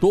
2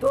2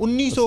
1900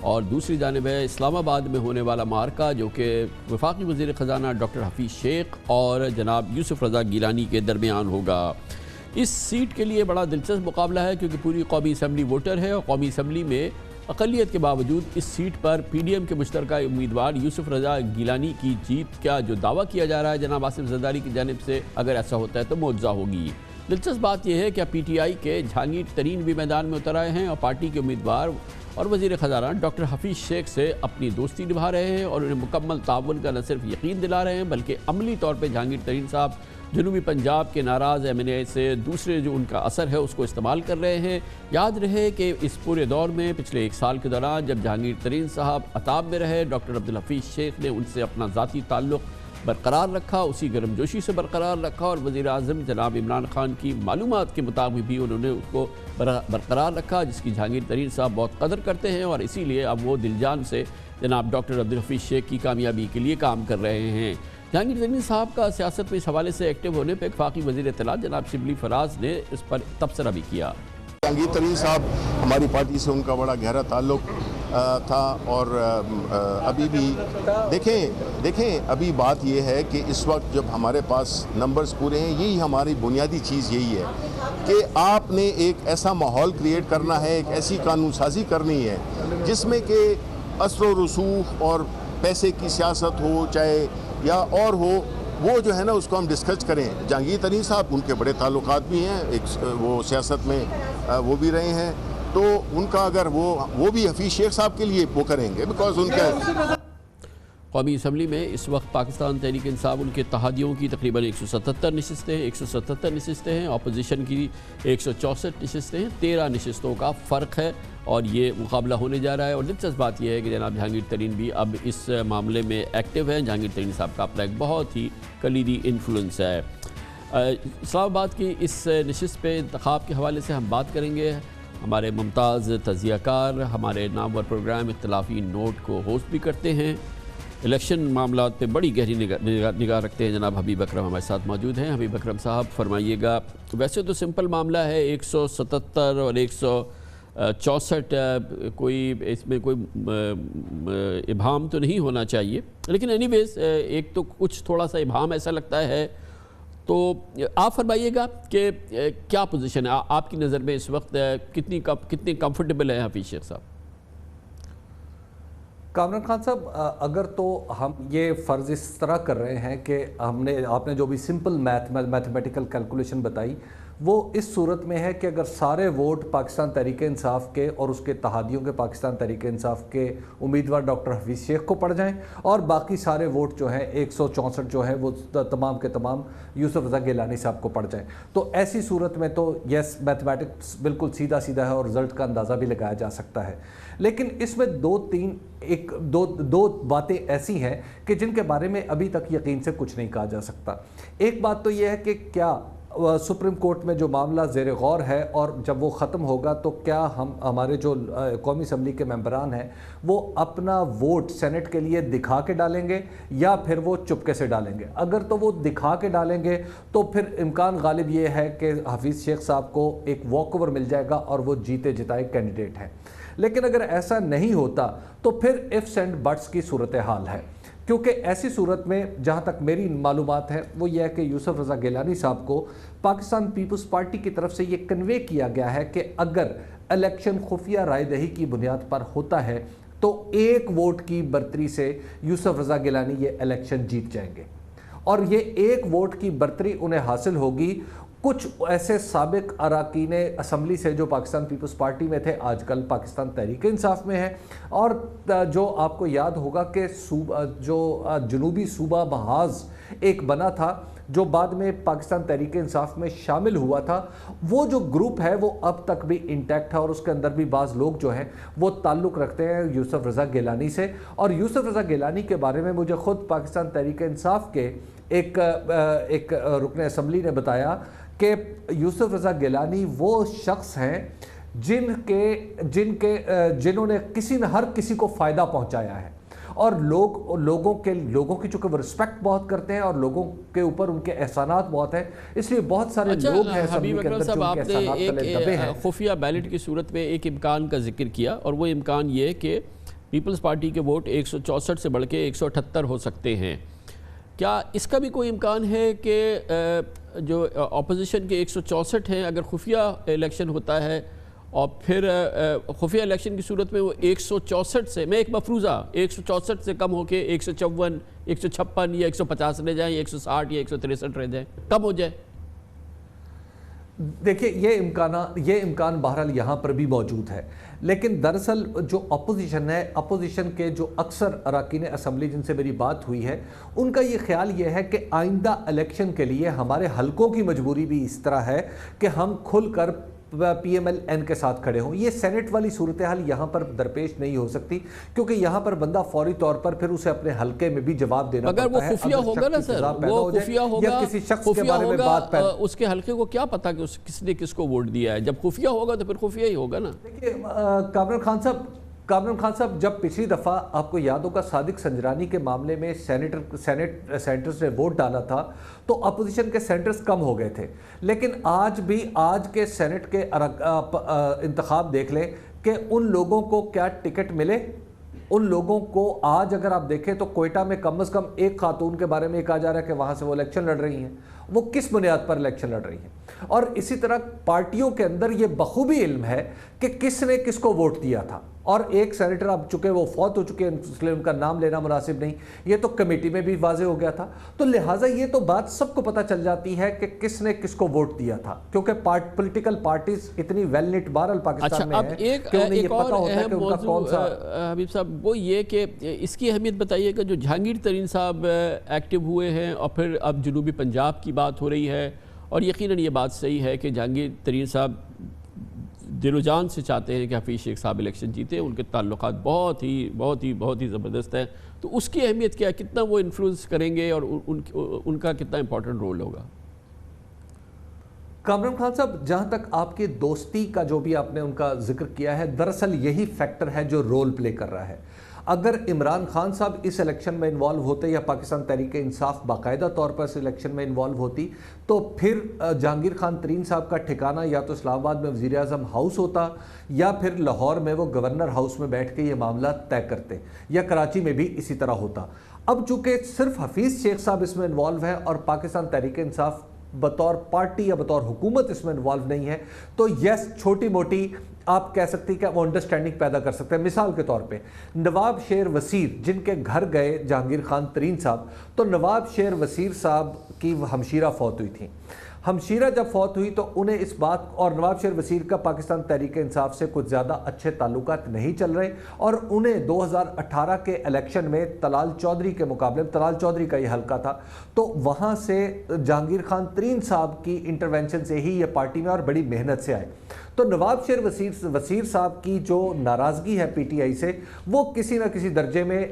اور دوسری جانب ہے اسلام آباد میں ہونے والا معرکہ جو کہ وفاقی وزیر خزانہ ڈاکٹر حفیظ شیخ اور جناب یوسف رضا گیلانی کے درمیان ہوگا۔ اس سیٹ کے لیے بڑا دلچسپ مقابلہ ہے کیونکہ پوری قومی اسمبلی ووٹر ہے اور قومی اسمبلی میں اقلیت کے باوجود اس سیٹ پر پی ڈی ایم کے مشترکہ امیدوار یوسف رضا گیلانی کی جیت کا جو دعویٰ کیا جا رہا ہے جناب آصف زرداری کی جانب سے، اگر ایسا ہوتا ہے تو معجزہ ہوگی۔ دلچسپ بات یہ ہے کہ پی ٹی آئی کے جہانگیر ترین بھی میدان میں اتر آئے ہیں اور پارٹی کے امیدوار اور وزیر خزانہ ڈاکٹر حفیظ شیخ سے اپنی دوستی نبھا رہے ہیں اور انہیں مکمل تعاون کا نہ صرف یقین دلا رہے ہیں بلکہ عملی طور پہ جہانگیر ترین صاحب جنوبی پنجاب کے ناراض ایم این اے سے دوسرے جو ان کا اثر ہے اس کو استعمال کر رہے ہیں۔ یاد رہے کہ اس پورے دور میں پچھلے 1 سال کے دوران جب جہانگیر ترین صاحب عطاب میں رہے، ڈاکٹر عبدالحفیظ شیخ نے ان سے اپنا ذاتی تعلق برقرار رکھا، اسی گرم جوشی سے برقرار رکھا اور وزیر اعظم جناب عمران خان کی معلومات کے مطابق بھی انہوں نے اس کو برقرار رکھا، جس کی جہانگیر ترین صاحب بہت قدر کرتے ہیں اور اسی لیے اب وہ دل جان سے جناب ڈاکٹر عبدالحفیظ شیخ کی کامیابی کے لیے کام کر رہے ہیں۔ جہانگیر ترین صاحب کا سیاست میں اس حوالے سے ایکٹیو ہونے پہ وفاقی وزیر اطلاعات جناب شبلی فراز نے اس پر تبصرہ بھی کیا۔ جہانگیر ترین صاحب ہماری پارٹی سے ان کا بڑا گہرا تعلق تھا اور ابھی بھی دیکھیں ابھی بات یہ ہے کہ اس وقت جب ہمارے پاس نمبرز پورے ہیں، یہی ہماری بنیادی چیز یہی ہے کہ آپ نے ایک ایسا ماحول کریٹ کرنا ہے، ایک ایسی قانون سازی کرنی ہے جس میں کہ اثر و رسوخ اور پیسے کی سیاست ہو چاہے یا اور ہو، وہ جو ہے نا اس کو ہم ڈسکس کریں۔ جہانگیر ترین صاحب ان کے بڑے تعلقات بھی ہیں، وہ سیاست میں وہ بھی رہے ہیں، تو ان کا اگر وہ بھی حفیظ شیخ صاحب کے لیے وہ کریں گے بیکاز ان کا قومی اسمبلی میں اس وقت پاکستان تحریک انصاف ان کے اتحادیوں کی تقریباً 177 نشستیں ہیں، 177 نشستیں ہیں، اپوزیشن کی 164 نشستیں ہیں، 13 نشستوں کا فرق ہے اور یہ مقابلہ ہونے جا رہا ہے۔ اور دلچسپ بات یہ ہے کہ جناب جہانگیر ترین بھی اب اس معاملے میں ایکٹیو ہیں۔ جہانگیر ترین صاحب کا اپنا ایک بہت ہی کلیدی انفلوئنس ہے۔ اسلام آباد کی اس نشست پہ انتخاب کے حوالے سے ہم بات کریں گے۔ ہمارے ممتاز تجزیہ کار ہمارے نامور پروگرام اختلافی نوٹ کو ہوسٹ بھی کرتے ہیں، الیکشن معاملات پہ بڑی گہری نگاہ رکھتے ہیں جناب حبیب اکرم ہمارے ساتھ موجود ہیں۔ حبیب اکرم صاحب فرمائیے گا، ویسے تو سمپل معاملہ ہے 177 اور 164، کوئی اس میں کوئی ابہام تو نہیں ہونا چاہیے، لیکن اینی ویز ایک تو کچھ تھوڑا سا ابہام ایسا لگتا ہے، تو آپ فرمائیے گا کہ کیا پوزیشن ہے آپ کی نظر میں اس وقت، کتنی کمفرٹیبل ہے حفیظ شیخ صاحب؟ کامران خان صاحب، اگر تو ہم یہ فرض اس طرح کر رہے ہیں کہ آپ نے جو بھی سمپل میتھمیٹیکل کیلکولیشن بتائی وہ اس صورت میں ہے کہ اگر سارے ووٹ پاکستان تحریک انصاف کے اور اس کے اتحادیوں کے پاکستان تحریک انصاف کے امیدوار ڈاکٹر حفیظ شیخ کو پڑ جائیں اور باقی سارے ووٹ جو ہیں 164 جو ہے وہ تمام کے تمام یوسف رضا گیلانی صاحب کو پڑ جائیں، تو ایسی صورت میں تو یس میتھمیٹکس بالکل سیدھا ہے اور رزلٹ کا اندازہ بھی لگایا جا سکتا ہے۔ لیکن اس میں دو باتیں ایسی ہیں کہ جن کے بارے میں ابھی تک یقین سے کچھ نہیں کہا جا سکتا۔ ایک بات تو یہ ہے کہ کیا سپریم کورٹ میں جو معاملہ زیر غور ہے اور جب وہ ختم ہوگا تو کیا ہمارے جو قومی اسمبلی کے ممبران ہیں وہ اپنا ووٹ سینٹ کے لیے دکھا کے ڈالیں گے یا پھر وہ چپکے سے ڈالیں گے؟ اگر تو وہ دکھا کے ڈالیں گے تو پھر امکان غالب یہ ہے کہ حفیظ شیخ صاحب کو ایک واک اوور مل جائے گا اور وہ جیتے جتائے کینڈیڈیٹ ہیں۔ لیکن اگر ایسا نہیں ہوتا تو پھر ifs اینڈ بٹس کی صورتحال ہے، کیونکہ ایسی صورت میں جہاں تک میری معلومات ہے وہ یہ ہے کہ یوسف رضا گیلانی صاحب کو پاکستان پیپلز پارٹی کی طرف سے یہ کنوے کیا گیا ہے کہ اگر الیکشن خفیہ رائے دہی کی بنیاد پر ہوتا ہے تو 1 ووٹ کی برتری سے یوسف رضا گیلانی یہ الیکشن جیت جائیں گے، اور یہ 1 ووٹ کی برتری انہیں حاصل ہوگی کچھ ایسے سابق اراکین اسمبلی سے جو پاکستان پیپلز پارٹی میں تھے، آج کل پاکستان تحریک انصاف میں ہیں، اور جو آپ کو یاد ہوگا کہ جو جنوبی صوبہ محاذ ایک بنا تھا جو بعد میں پاکستان تحریک انصاف میں شامل ہوا تھا، وہ جو گروپ ہے وہ اب تک بھی انٹیکٹ ہے اور اس کے اندر بھی بعض لوگ جو ہیں وہ تعلق رکھتے ہیں یوسف رضا گیلانی سے۔ اور یوسف رضا گیلانی کے بارے میں مجھے خود پاکستان تحریک انصاف کے ایک رکن اسمبلی نے بتایا کہ یوسف رضا گیلانی وہ شخص ہیں جنہوں نے ہر کسی کو فائدہ پہنچایا ہے، اور لوگوں کی چونکہ وہ رسپیکٹ بہت کرتے ہیں اور لوگوں کے اوپر ان کے احسانات بہت ہیں، اس لیے بہت سارے لوگ ہیں اسمبلی کے اندر جو ان کے احسانات تلے دبے ہیں۔ خفیہ بیلٹ کی صورت میں ایک امکان کا ذکر کیا اور وہ امکان یہ کہ پیپلز پارٹی کے ووٹ 164 سے بڑھ کے 178 ہو سکتے ہیں. کیا اس کا بھی کوئی امکان ہے کہ جو اپوزیشن کے 164 ہیں اگر خفیہ الیکشن ہوتا ہے اور پھر خفیہ الیکشن کی صورت میں وہ 164 سے میں ایک مفروضہ 164 سے کم ہو کے 154 156 یا 150 رہ جائیں یا 160 یا 163 رہ جائیں, کم ہو جائے؟ دیکھیں یہ امکان بہرحال یہاں پر بھی موجود ہے, لیکن دراصل جو اپوزیشن ہے, اپوزیشن کے جو اکثر اراکین اسمبلی جن سے میری بات ہوئی ہے, ان کا یہ خیال یہ ہے کہ آئندہ الیکشن کے لیے ہمارے حلقوں کی مجبوری بھی اس طرح ہے کہ ہم کھل کر پی ایم ایل این کے ساتھ کھڑے ہوں. یہ سینٹ والی صورتحال یہاں پر درپیش نہیں ہو سکتی, کیونکہ یہاں پر بندہ فوری طور پر پھر اسے اپنے حلقے میں بھی جواب دینا پڑتا ہے. اگر وہ خفیہ ہوگا نا سر, وہ خفیہ ہوگا, یا کسی شخص کے بارے میں بات پہلے, اس کے حلقے کو کیا پتا کہ کس نے کس کو ووٹ دیا ہے؟ جب خفیہ ہوگا تو پھر خفیہ ہی ہوگا نا. دیکھیے کامران خان صاحب جب پچھلی دفعہ آپ کو یاد ہوگا صادق سنجرانی کے معاملے میں سینٹرز نے ووٹ ڈالا تھا تو اپوزیشن کے سینٹرز کم ہو گئے تھے, لیکن آج کے سینٹ کے انتخاب دیکھ لیں کہ ان لوگوں کو کیا ٹکٹ ملے. ان لوگوں کو آج اگر آپ دیکھیں تو کوئٹہ میں کم از کم ایک خاتون کے بارے میں کہا جا رہا ہے کہ وہاں سے وہ الیکشن لڑ رہی ہیں. وہ کس بنیاد پر الیکشن لڑ رہی ہیں؟ اور اسی طرح پارٹیوں کے اندر یہ بخوبی علم ہے کہ کس نے کس کو ووٹ دیا تھا. اور ایک سینیٹر اب چکے وہ فوت ہو چکے ہیں, اس لیے ان کا نام لینا مناسب نہیں, یہ تو کمیٹی میں بھی واضح ہو گیا تھا. تو لہٰذا یہ تو بات سب کو پتہ چل جاتی ہے کہ کس نے کس کو ووٹ دیا تھا, کیونکہ پولیٹیکل پارٹیز اتنی ویل نٹ بہرحال پاکستان میں ہیں کہ انہیں یہ پتہ ہوتا ہے کہ ان کا کون سا. حبیب صاحب وہ یہ کہ اس کی اہمیت بتائیے کہ جو جہانگیر ترین صاحب ایکٹیو ہوئے ہیں اور پھر اب جنوبی پنجاب کی بات ہو رہی ہے, اور یقیناً یہ بات صحیح ہے کہ جہانگیر ترین صاحب دل و جان سے چاہتے ہیں کہ حفیظ شیخ صاحب الیکشن جیتے, ان کے تعلقات بہت ہی زبردست ہیں. تو اس کی اہمیت کیا ہے, کتنا وہ انفلوئنس کریں گے اور ان کا کتنا امپورٹنٹ رول ہوگا؟ کامران خان صاحب جہاں تک آپ کی دوستی کا جو بھی آپ نے ان کا ذکر کیا ہے, دراصل یہی فیکٹر ہے جو رول پلے کر رہا ہے. اگر عمران خان صاحب اس الیکشن میں انوالو ہوتے یا پاکستان تحریک انصاف باقاعدہ طور پر اس الیکشن میں انوالو ہوتی تو پھر جہانگیر خان ترین صاحب کا ٹھکانہ یا تو اسلام آباد میں وزیر اعظم ہاؤس ہوتا یا پھر لاہور میں وہ گورنر ہاؤس میں بیٹھ کے یہ معاملہ طے کرتے, یا کراچی میں بھی اسی طرح ہوتا. اب چونکہ صرف حفیظ شیخ صاحب اس میں انوالو ہیں اور پاکستان تحریک انصاف بطور پارٹی یا بطور حکومت اس میں انوالو نہیں ہے, تو یس چھوٹی موٹی آپ کہہ سکتے ہیں کہ وہ انڈرسٹینڈنگ پیدا کر سکتے ہیں. مثال کے طور پہ نواب شیر وزیر جن کے گھر گئے جہانگیر خان ترین صاحب, تو نواب شیر وزیر صاحب کی ہمشیرہ فوت ہوئی تھیں. ہمشیرہ جب فوت ہوئی تو انہیں اس بات, اور نواب شیر وزیر کا پاکستان تحریک انصاف سے کچھ زیادہ اچھے تعلقات نہیں چل رہے, اور انہیں 2018 کے الیکشن میں طلال چودھری کے مقابلے میں, طلال چودھری کا یہ حلقہ تھا, تو وہاں سے جہانگیر خان ترین صاحب کی انٹرونشن سے ہی یہ پارٹی میں اور بڑی محنت سے آئے. تو نواب شیر وزیر صاحب کی جو ناراضگی ہے پی ٹی آئی سے, وہ کسی نہ کسی درجے میں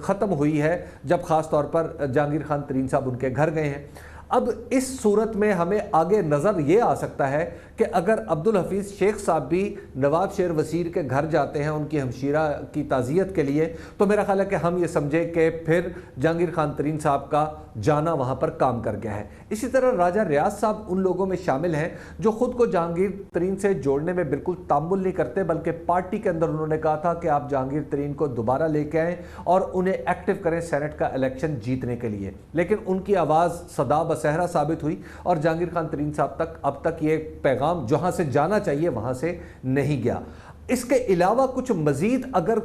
ختم ہوئی ہے جب خاص طور پر جہانگیر خان ترین صاحب ان کے گھر گئے ہیں. اب اس صورت میں ہمیں آگے نظر یہ آ سکتا ہے کہ اگر عبدالحفیظ شیخ صاحب بھی نواب شیر وزیر کے گھر جاتے ہیں ان کی ہمشیرہ کی تعزیت کے لیے, تو میرا خیال ہے کہ ہم یہ سمجھے کہ پھر جہانگیر خان ترین صاحب کا جانا وہاں پر کام کر گیا ہے. اسی طرح راجہ ریاض صاحب ان لوگوں میں شامل ہیں جو خود کو جہانگیر ترین سے جوڑنے میں بالکل تعامل نہیں کرتے, بلکہ پارٹی کے اندر انہوں نے کہا تھا کہ آپ جہانگیر ترین کو دوبارہ لے کے آئیں اور انہیں ایکٹیو کریں سینٹ کا الیکشن جیتنے کے لیے, لیکن ان کی آواز صدا بصہرا ثابت ہوئی اور جہانگیر خان ترین صاحب تک اب تک یہ پیغام جہاں سے جانا چاہیے وہاں سے نہیں گیا. اس کے علاوہ کچھ مزید اگر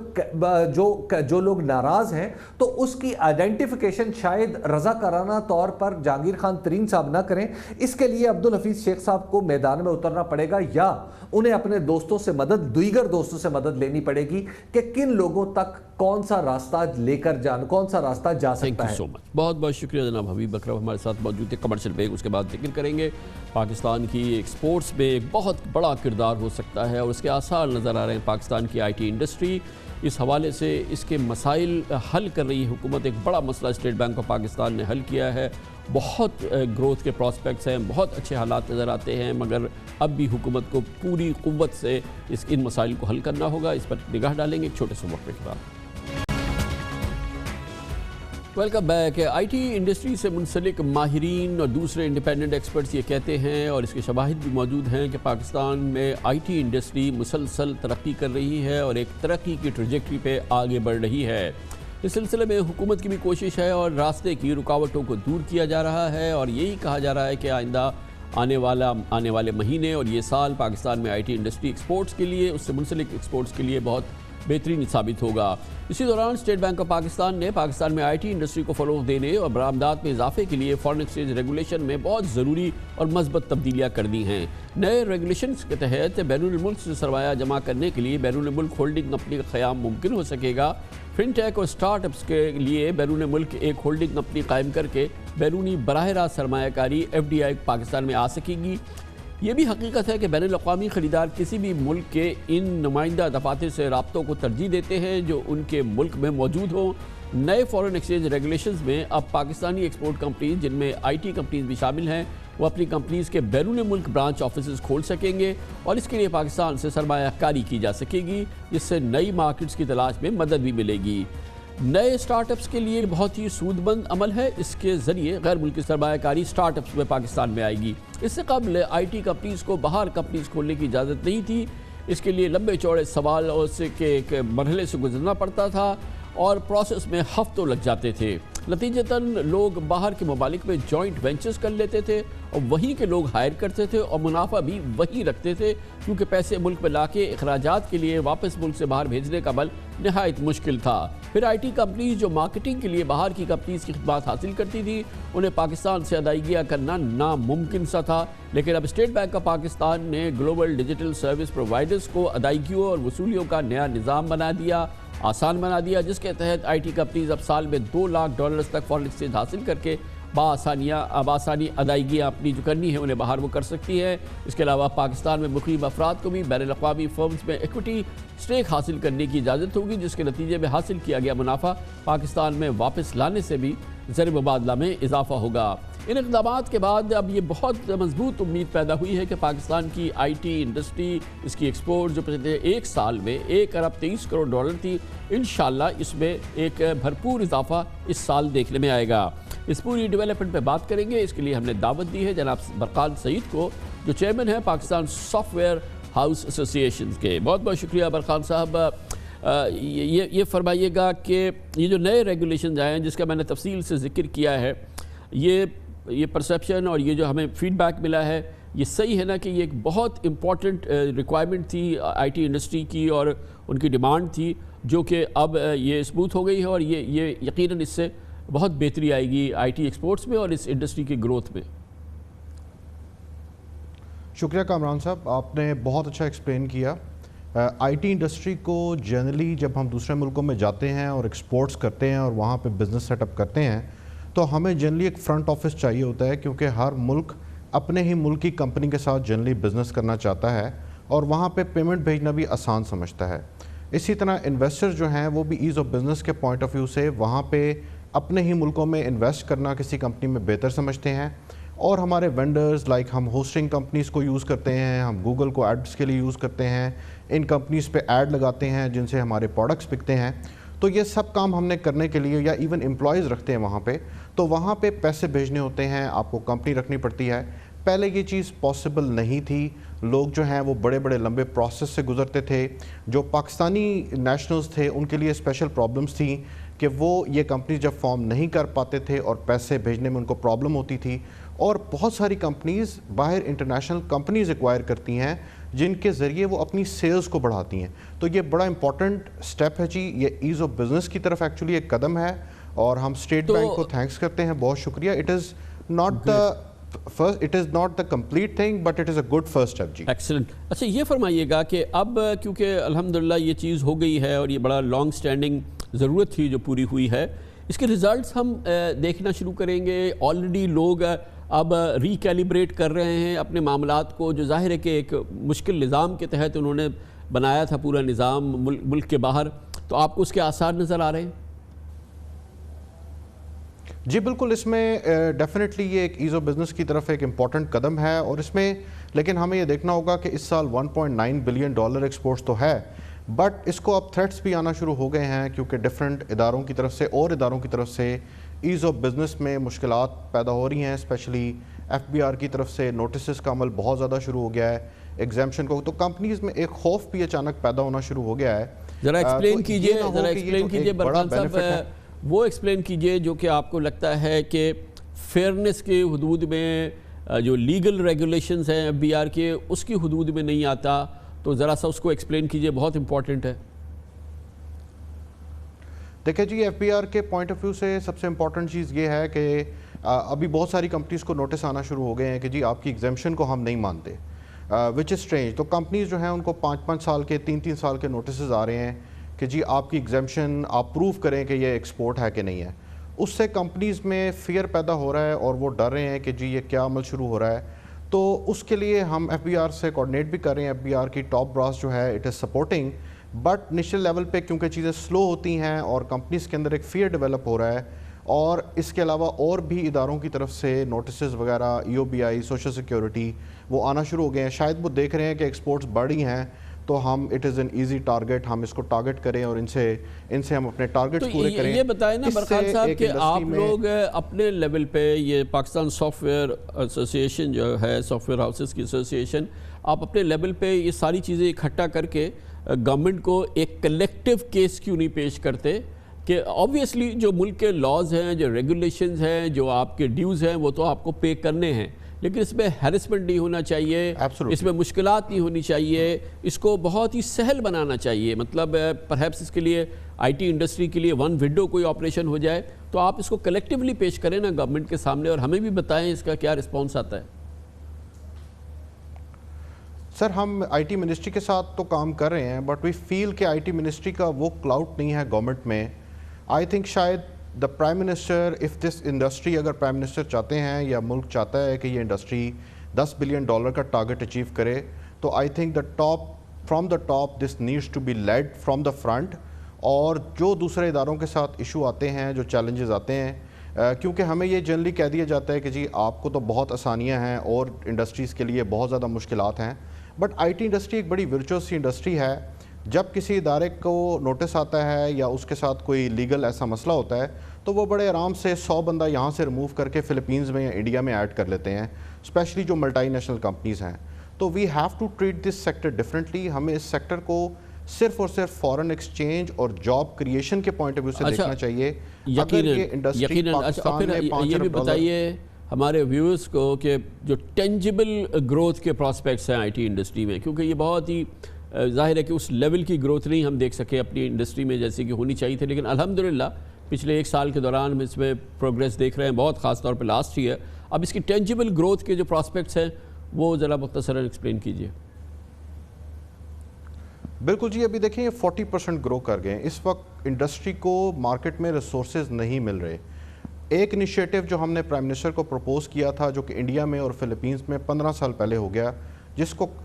جو لوگ ناراض ہیں تو اس کی آئیڈینٹیفیکیشن شاید رضاکارانہ طور پر جہانگیر خان ترین صاحب نہ کریں. اس کے لیے عبدالحفیظ شیخ صاحب کو میدان میں اترنا پڑے گا, یا انہیں اپنے دوستوں سے مدد, دیگر دوستوں سے مدد لینی پڑے گی کہ کن لوگوں تک کون سا راستہ لے کر کون سا راستہ جا سکتا ہے. بہت بہت شکریہ جناب حبیب اکرم ہمارے ساتھ موجود ہے. کمرشل بریک, اس کے بعد ذکر کریں گے پاکستان کی ایکسپورٹس میں ایک بہت بڑا کردار ہو سکتا ہے اور اس کے آثار نظر آ رہے ہیں. پاکستان کی آئی ٹی انڈسٹری اس حوالے سے اس کے مسائل حل کر رہی ہے حکومت. ایک بڑا مسئلہ اسٹیٹ بینک آف پاکستان نے حل کیا ہے, بہت گروتھ کے پراسپیکٹس ہیں, بہت اچھے حالات نظر آتے ہیں, مگر اب بھی حکومت کو پوری قوت سے ان مسائل کو حل کرنا ہوگا. اس پر نگاہ ڈالیں گے ایک چھوٹے سے وقفے کے بعد. Welcome back. I T industry سے منسلک ماہرین اور دوسرے انڈیپینڈنٹ ایکسپرٹس یہ کہتے ہیں اور اس کے شواہد بھی موجود ہیں کہ پاکستان میں آئی ٹی انڈسٹری مسلسل ترقی کر رہی ہے اور ایک ترقی کی ٹریجیکٹری پہ آگے بڑھ رہی ہے. اس سلسلے میں حکومت کی بھی کوشش ہے اور راستے کی رکاوٹوں کو دور کیا جا رہا ہے اور یہی کہا جا رہا ہے کہ آئندہ آنے والے مہینے اور یہ سال پاکستان میں آئی ٹی انڈسٹری ایکسپورٹس کے لیے، اس سے منسلک ایکسپورٹس کے لیے بہت بہترین ثابت ہوگا. اسی دوران اسٹیٹ بینک آف پاکستان نے پاکستان میں آئی ٹی انڈسٹری کو فروغ دینے اور برآمدات میں اضافے کے لیے فارن ایکسچینج ریگولیشن میں بہت ضروری اور مثبت تبدیلیاں کر دی ہیں. نئے ریگولیشنز کے تحت بیرون الملک سے سرمایہ جمع کرنے کے لیے بیرون ملک ہولڈنگ کمپنی کا قیام ممکن ہو سکے گا. فن ٹیک اور اسٹارٹ اپس کے لیے بیرون ملک ایک ہولڈنگ کمپنی قائم کر کے بیرونی براہ راست سرمایہ کاری ایف ڈی آئی پاکستان میں آ سکے گی. یہ بھی حقیقت ہے کہ بین الاقوامی خریدار کسی بھی ملک کے ان نمائندہ دفاتر سے رابطوں کو ترجیح دیتے ہیں جو ان کے ملک میں موجود ہوں. نئے فارن ایکسچینج ریگولیشنز میں اب پاکستانی ایکسپورٹ کمپنیز جن میں آئی ٹی کمپنیز بھی شامل ہیں وہ اپنی کمپنیز کے بیرون ملک برانچ آفیسز کھول سکیں گے اور اس کے لیے پاکستان سے سرمایہ کاری کی جا سکے گی جس سے نئی مارکیٹس کی تلاش میں مدد بھی ملے گی. نئے سٹارٹ اپس کے لیے بہت ہی سود مند عمل ہے. اس کے ذریعے غیر ملکی سرمایہ کاری سٹارٹ اپس میں پاکستان میں آئے گی. اس سے قبل آئی ٹی کمپنیز کو باہر کمپنیز کھولنے کی اجازت نہیں تھی. اس کے لیے لمبے چوڑے سوالوں کے ایک مرحلے سے گزرنا پڑتا تھا اور پروسیس میں ہفتوں لگ جاتے تھے. نتیجتاً لوگ باہر کے ممالک میں جوائنٹ وینچرز کر لیتے تھے اور وہیں کے لوگ ہائر کرتے تھے اور منافع بھی وہیں رکھتے تھے کیونکہ پیسے ملک میں لا کے اخراجات کے لیے واپس ملک سے باہر بھیجنے کا عمل نہایت مشکل تھا. پھر آئی ٹی کمپنیز جو مارکیٹنگ کے لیے باہر کی کمپنیز کی خدمات حاصل کرتی تھی انہیں پاکستان سے ادائیگیاں کرنا ناممکن سا تھا. لیکن اب اسٹیٹ بینک آف پاکستان نے گلوبل ڈیجیٹل سروس پرووائڈرز کو ادائیگیوں اور وصولیوں کا نیا نظام آسان بنا دیا جس کے تحت آئی ٹی کمپنیز اب سال میں $2 لاکھ تک فارن ایکسچینج حاصل کر کے بآسانی ادائیگیاں اپنی جو کرنی ہے انہیں باہر وہ کر سکتی ہے. اس کے علاوہ پاکستان میں مقیم افراد کو بھی بین الاقوامی فرمز میں ایکوٹی سٹیک حاصل کرنے کی اجازت ہوگی جس کے نتیجے میں حاصل کیا گیا منافع پاکستان میں واپس لانے سے بھی زر مبادلہ میں اضافہ ہوگا. ان اقدامات کے بعد اب یہ بہت مضبوط امید پیدا ہوئی ہے کہ پاکستان کی آئی ٹی انڈسٹری اس کی ایکسپورٹ جو پچھلے ایک سال میں $1 ارب 23 کروڑ تھی انشاءاللہ اس میں ایک بھرپور اضافہ اس سال دیکھنے میں آئے گا. اس پوری ڈیولپمنٹ پہ بات کریں گے. اس کے لیے ہم نے دعوت دی ہے جناب برقان سعید کو جو چیئرمین ہے پاکستان سافٹ ویئر ہاؤس ایسوسی ایشن کے. بہت بہت شکریہ برقان صاحب. یہ فرمائیے گا کہ یہ جو نئے ریگولیشنز آئے ہیں جس کا میں نے تفصیل سے ذکر کیا ہے یہ پرسیپشن اور یہ جو ہمیں فیڈ بیک ملا ہے یہ صحیح ہے نا کہ یہ ایک بہت امپورٹنٹ ریکوائرمنٹ تھی آئی ٹی انڈسٹری کی اور ان کی ڈیمانڈ تھی جو کہ اب یہ ثبوت ہو گئی ہے اور یہ یقیناً اس سے بہت بہتری آئے گی آئی ٹی ایکسپورٹس میں اور اس انڈسٹری کی گروتھ میں. شکریہ کامران صاحب، آپ نے بہت اچھا ایکسپلین کیا. آئی ٹی انڈسٹری کو جنرلی جب ہم دوسرے ملکوں میں جاتے ہیں اور ایکسپورٹس کرتے ہیں اور وہاں پہ بزنس سیٹ اپ کرتے ہیں تو ہمیں جنرلی ایک فرنٹ آفس چاہیے ہوتا ہے کیونکہ ہر ملک اپنے ہی ملک کی کمپنی کے ساتھ جنرلی بزنس کرنا چاہتا ہے اور وہاں پہ پیمنٹ بھیجنا بھی آسان سمجھتا ہے. اسی طرح انویسٹر جو ہیں وہ بھی ایز آف بزنس کے پوائنٹ آف ویو سے وہاں پہ اپنے ہی ملکوں میں انویسٹ کرنا کسی کمپنی میں بہتر سمجھتے ہیں. اور ہمارے وینڈرز لائک ہم ہوسٹنگ کمپنیز کو یوز کرتے ہیں، ہم گوگل کو ایڈس کے لیے یوز کرتے ہیں، ان کمپنیز پہ ایڈ لگاتے ہیں جن سے ہمارے پروڈکٹس بکتے ہیں. تو یہ سب کام ہم نے کرنے کے لیے یا ایون امپلائیز رکھتے ہیں وہاں پہ تو وہاں پہ پیسے بھیجنے ہوتے ہیں، آپ کو کمپنی رکھنی پڑتی ہے. پہلے یہ چیز پاسبل نہیں تھی. لوگ جو ہیں وہ بڑے بڑے لمبے پروسیس سے گزرتے تھے. جو پاکستانی نیشنلز تھے ان کے لیے اسپیشل پرابلمس تھیں کہ وہ یہ کمپنی جب فارم نہیں کر پاتے تھے اور پیسے بھیجنے میں ان کو پرابلم ہوتی تھی. اور بہت ساری کمپنیز باہر انٹرنیشنل کمپنیز ایکوائر کرتی ہیں جن کے ذریعے وہ اپنی سیلز کو بڑھاتی ہیں. تو یہ بڑا امپورٹنٹ سٹیپ ہے جی. یہ ایز آف بزنس کی طرف ایکچولی ایک قدم ہے اور ہم اسٹیٹ بینک کو تھینکس کرتے ہیں. بہت شکریہ. It is not the complete thing but it is a good first step جی. ایکسلنٹ. اچھا یہ فرمائیے گا کہ اب کیونکہ الحمدللہ یہ چیز ہو گئی ہے اور یہ بڑا لانگ سٹینڈنگ ضرورت تھی جو پوری ہوئی ہے، اس کے ریزلٹس ہم دیکھنا شروع کریں گے. آلریڈی لوگ اب ریکیلیبریٹ کر رہے ہیں اپنے معاملات کو جو ظاہر ہے کہ ایک مشکل نظام کے تحت انہوں نے بنایا تھا پورا نظام ملک کے باہر. تو آپ کو اس کے آثار نظر آ رہے ہیں؟ جی بالکل. اس میں ڈیفینیٹلی یہ ایک ایز آف بزنس کی طرف ایک امپورٹنٹ قدم ہے اور اس میں لیکن ہمیں یہ دیکھنا ہوگا کہ اس سال $1.9 بلین ایکسپورٹس تو ہے بٹ اس کو اب تھریٹس بھی آنا شروع ہو گئے ہیں کیونکہ ڈیفرنٹ اداروں کی طرف سے اور اداروں کی طرف سے ایز آف بزنس میں مشکلات پیدا ہو رہی ہیں، اسپیشلی ایف بی آر کی طرف سے نوٹسز کا عمل بہت زیادہ شروع ہو گیا ہے ایگزیمپشن کو، تو کمپنیز میں ایک خوف بھی اچانک پیدا ہونا شروع ہو گیا ہے. ذرا ایکسپلین کیجئے برکان صاحب، وہ ایکسپلین کیجئے جو کہ آپ کو لگتا ہے کہ فیئرنس کے حدود میں جو لیگل ریگولیشنز ہیں ایف بی آر کے اس کی حدود میں نہیں آتا، تو ذرا سا اس کو ایکسپلین کیجئے، بہت امپورٹنٹ ہے. دیکھیں جی، ایف بی آر کے پوائنٹ آف ویو سے سب سے امپورٹنٹ چیز یہ ہے کہ ابھی بہت ساری کمپنیز کو نوٹس آنا شروع ہو گئے ہیں کہ جی آپ کی ایگزیمپشن کو ہم نہیں مانتے، وچ از اسٹرینج. تو کمپنیز جو ہیں ان کو 5-5 سال کے 3-3 سال کے نوٹسز آ رہے ہیں کہ جی آپ کی ایگزیمپشن آپ پروف کریں کہ یہ ایکسپورٹ ہے کہ نہیں ہے. اس سے کمپنیز میں فیئر پیدا ہو رہا ہے اور وہ ڈر رہے ہیں کہ جی یہ کیا عمل شروع ہو رہا ہے. تو اس کے لیے ہم ایف بی آر سے کوآرڈینیٹ بھی کر رہے ہیں. ایف بی آر کی ٹاپ براس جو ہے it is supporting, but national level پہ کیونکہ چیزیں سلو ہوتی ہیں اور کمپنیز کے اندر ایک فیئر ڈیولپ ہو رہا ہے، اور اس کے علاوہ اور بھی اداروں کی طرف سے نوٹسز وغیرہ ای او بی آئی، سوشل سیکیورٹی وہ آنا شروع ہو گئے ہیں. شاید وہ دیکھ رہے ہیں کہ ایکسپورٹس بڑھی ہیں تو ہم it is an easy target, ہم اس کو ٹارگٹ کریں اور ان سے ہم اپنے ٹارگٹس پورے کریں. یہ بتائیں نا برخان صاحب کہ آپ لوگ اپنے لیول پہ، یہ پاکستان سافٹ ویئر ایسوسیشن جو ہے، سافٹ ویئر ہاؤسز کی ایسوسیشن، آپ اپنے لیول پہ یہ ساری چیزیں اکٹھا کر کے گورنمنٹ کو ایک کلیکٹیو کیس کیوں نہیں پیش کرتے کہ آبویسلی جو ملک کے لاز ہیں، جو ریگولیشنز ہیں، جو آپ کے ڈیوز ہیں، وہ تو آپ کو پے کرنے ہیں، لیکن اس میں ہیرسمنٹ نہیں ہونا چاہیے، اس میں مشکلات نہیں ہونی چاہیے، اس کو بہت ہی سہل بنانا چاہیے. مطلب پرہیپس اس کے لیے آئی ٹی انڈسٹری کے لیے ون ونڈو کوئی آپریشن ہو جائے تو آپ اس کو کلیکٹیولی پیش کریں نا گورنمنٹ کے سامنے، اور ہمیں بھی بتائیں اس کا کیا رسپانس آتا ہے. سر ہم آئی ٹی منسٹری کے ساتھ تو کام کر رہے ہیں، بٹ وی فیل کہ آئی ٹی منسٹری کا وہ کلاؤٹ نہیں ہے گورنمنٹ میں. آئی تھنک شاید the prime minister, if this industry, اگر پرائم منسٹر چاہتے ہیں یا ملک چاہتا ہے کہ یہ انڈسٹری $10 بلین کا ٹارگٹ اچیو کرے، تو I think from the top this needs to be led from the front. اور جو دوسرے اداروں کے ساتھ ایشو آتے ہیں، جو چیلنجز آتے ہیں، کیونکہ ہمیں یہ جنرلی کہہ دیا جاتا ہے کہ جی آپ کو تو بہت آسانیاں ہیں اور انڈسٹریز کے لیے بہت زیادہ مشکلات ہیں، بٹ آئی ٹی انڈسٹری ایک بڑی ورچوئس سی انڈسٹری ہے. جب کسی ادارے کو نوٹس آتا ہے یا اس کے ساتھ کوئی لیگل ایسا مسئلہ ہوتا ہے تو وہ بڑے آرام سے 100 بندہ یہاں سے ریموو کر کے فلپینز میں یا انڈیا میں ایڈ کر لیتے ہیں، اسپیشلی جو ملٹی نیشنل کمپنیز ہیں. تو we have to treat this sector differently. ہمیں اس سیکٹر کو صرف اور صرف فارن ایکسچینج اور جاب کریشن کے پوائنٹ آف ویو سے دیکھنا چاہیے. یہ بھی بتائیے ہمارے ویورز کو کہ جو ٹینجبل گروتھ کے پراسپیکٹس ہیں آئی ٹی انڈسٹری میں، کیونکہ یہ بہت ہی ظاہر ہے کہ اس لیول کی گروتھ نہیں ہم دیکھ سکے اپنی انڈسٹری میں جیسے کہ ہونی چاہیے تھی، لیکن الحمدللہ پچھلے 1 سال کے دوران ہم اس میں پروگریس دیکھ رہے ہیں، بہت خاص طور پہ لاسٹ ایئر. اب اس کی ٹینجبل گروتھ کے جو پراسپیکٹس ہیں وہ ذرا مختصراً ایکسپلین کیجیے. بالکل جی، ابھی دیکھیں یہ 40% گرو کر گئے ہیں. اس وقت انڈسٹری کو مارکیٹ میں ریسورسز نہیں مل رہے. ایک انیشیٹو جو ہم نے پرائم منسٹر کو پروپوز کیا تھا، جو کہ انڈیا میں اور فلپینز میں 15 سال پہلے ہو گیا،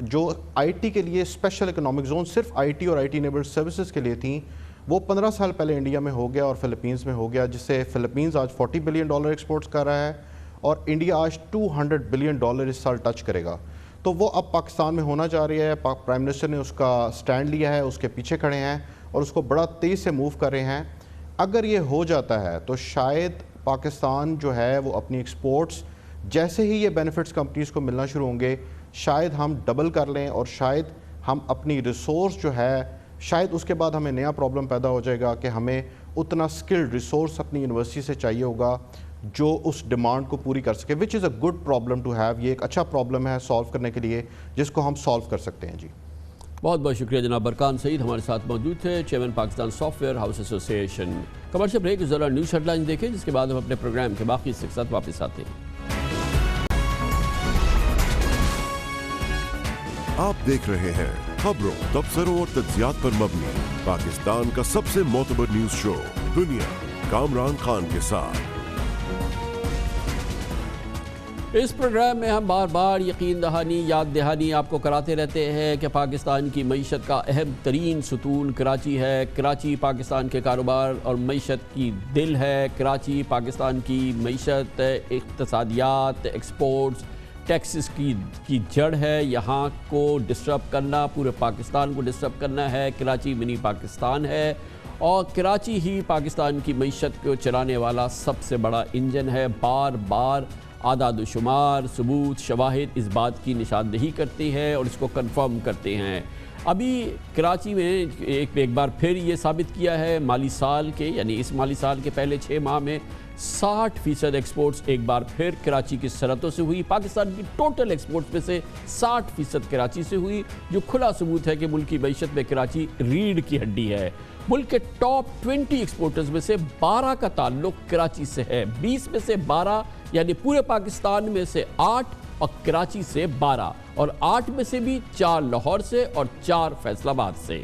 جو آئی ٹی کے لیے اسپیشل اکنامک زون صرف آئی ٹی اور آئی ٹی انیبلڈ سروسز کے لیے تھیں، وہ 15 سال پہلے انڈیا میں ہو گیا اور فلپینز میں ہو گیا، جس سے فلپینز آج $40 بلین ایکسپورٹس کر رہا ہے اور انڈیا آج $200 بلین اس سال ٹچ کرے گا. تو وہ اب پاکستان میں ہونا چاہ رہی ہے. پرائم منسٹر نے اس کا سٹینڈ لیا ہے، اس کے پیچھے کھڑے ہیں اور اس کو بڑا تیز سے موو کر رہے ہیں. اگر یہ ہو جاتا ہے تو شاید پاکستان جو ہے وہ اپنی ایکسپورٹس جیسے ہی یہ بینیفٹس کمپنیز کو ملنا شروع ہوں گے، شاید ہم ڈبل کر لیں اور شاید ہم اپنی ریسورس جو ہے، شاید اس کے بعد ہمیں نیا پرابلم پیدا ہو جائے گا کہ ہمیں اتنا سکلڈ ریسورس اپنی یونیورسٹی سے چاہیے ہوگا جو اس ڈیمانڈ کو پوری کر سکے، which is a good problem to have. یہ ایک اچھا پرابلم ہے سالو کرنے کے لیے جس کو ہم سالو کر سکتے ہیں. جی بہت بہت شکریہ جناب برکان سعید ہمارے ساتھ موجود تھے، chairman Pakistan soft where house association. Commercial break, ذرا نیوز ہیڈ لائن دیکھیں جس کے بعد ہم اپنے پروگرام کے باقی حصے کے ساتھ واپس آتے ہیں. آپ دیکھ رہے ہیں خبروں، تبصروں اور تجزیات پر مبنی پاکستان کا سب سے معتبر نیوز شو دنیا، کامران خان کے ساتھ. اس پروگرام میں ہم بار بار یقین دہانی، یاد دہانی آپ کو کراتے رہتے ہیں کہ پاکستان کی معیشت کا اہم ترین ستون کراچی ہے. کراچی پاکستان کے کاروبار اور معیشت کی دل ہے. کراچی پاکستان کی معیشت، اقتصادیات، ایکسپورٹس، ٹیکسز کی جڑ ہے. یہاں کو ڈسٹرب کرنا پورے پاکستان کو ڈسٹرب کرنا ہے. کراچی منی پاکستان ہے اور کراچی ہی پاکستان کی معیشت کو چلانے والا سب سے بڑا انجن ہے۔ بار بار اعداد و شمار، ثبوت، شواہد اس بات کی نشاندہی کرتی ہے اور اس کو کنفرم کرتے ہیں۔ ابھی کراچی میں ایک بار پھر یہ ثابت کیا ہے مالی سال کے، یعنی اس مالی سال کے پہلے 6 ماہ میں 60% ایکسپورٹس ایک بار پھر کراچی کی سرحدوں سے ہوئی۔ پاکستان کی ٹوٹل ایکسپورٹس میں سے 60% کراچی سے ہوئی، جو کھلا ثبوت ہے کہ ملک کی معیشت میں کراچی ریڑھ کی ہڈی ہے۔ ملک کے ٹاپ 20 ایکسپورٹرز میں سے 12 کا تعلق کراچی سے ہے، 20 میں سے 12 یعنی پورے پاکستان میں سے 8 اور کراچی سے 12، اور 8 میں سے بھی 4 لاہور سے اور 4 فیصل آباد سے۔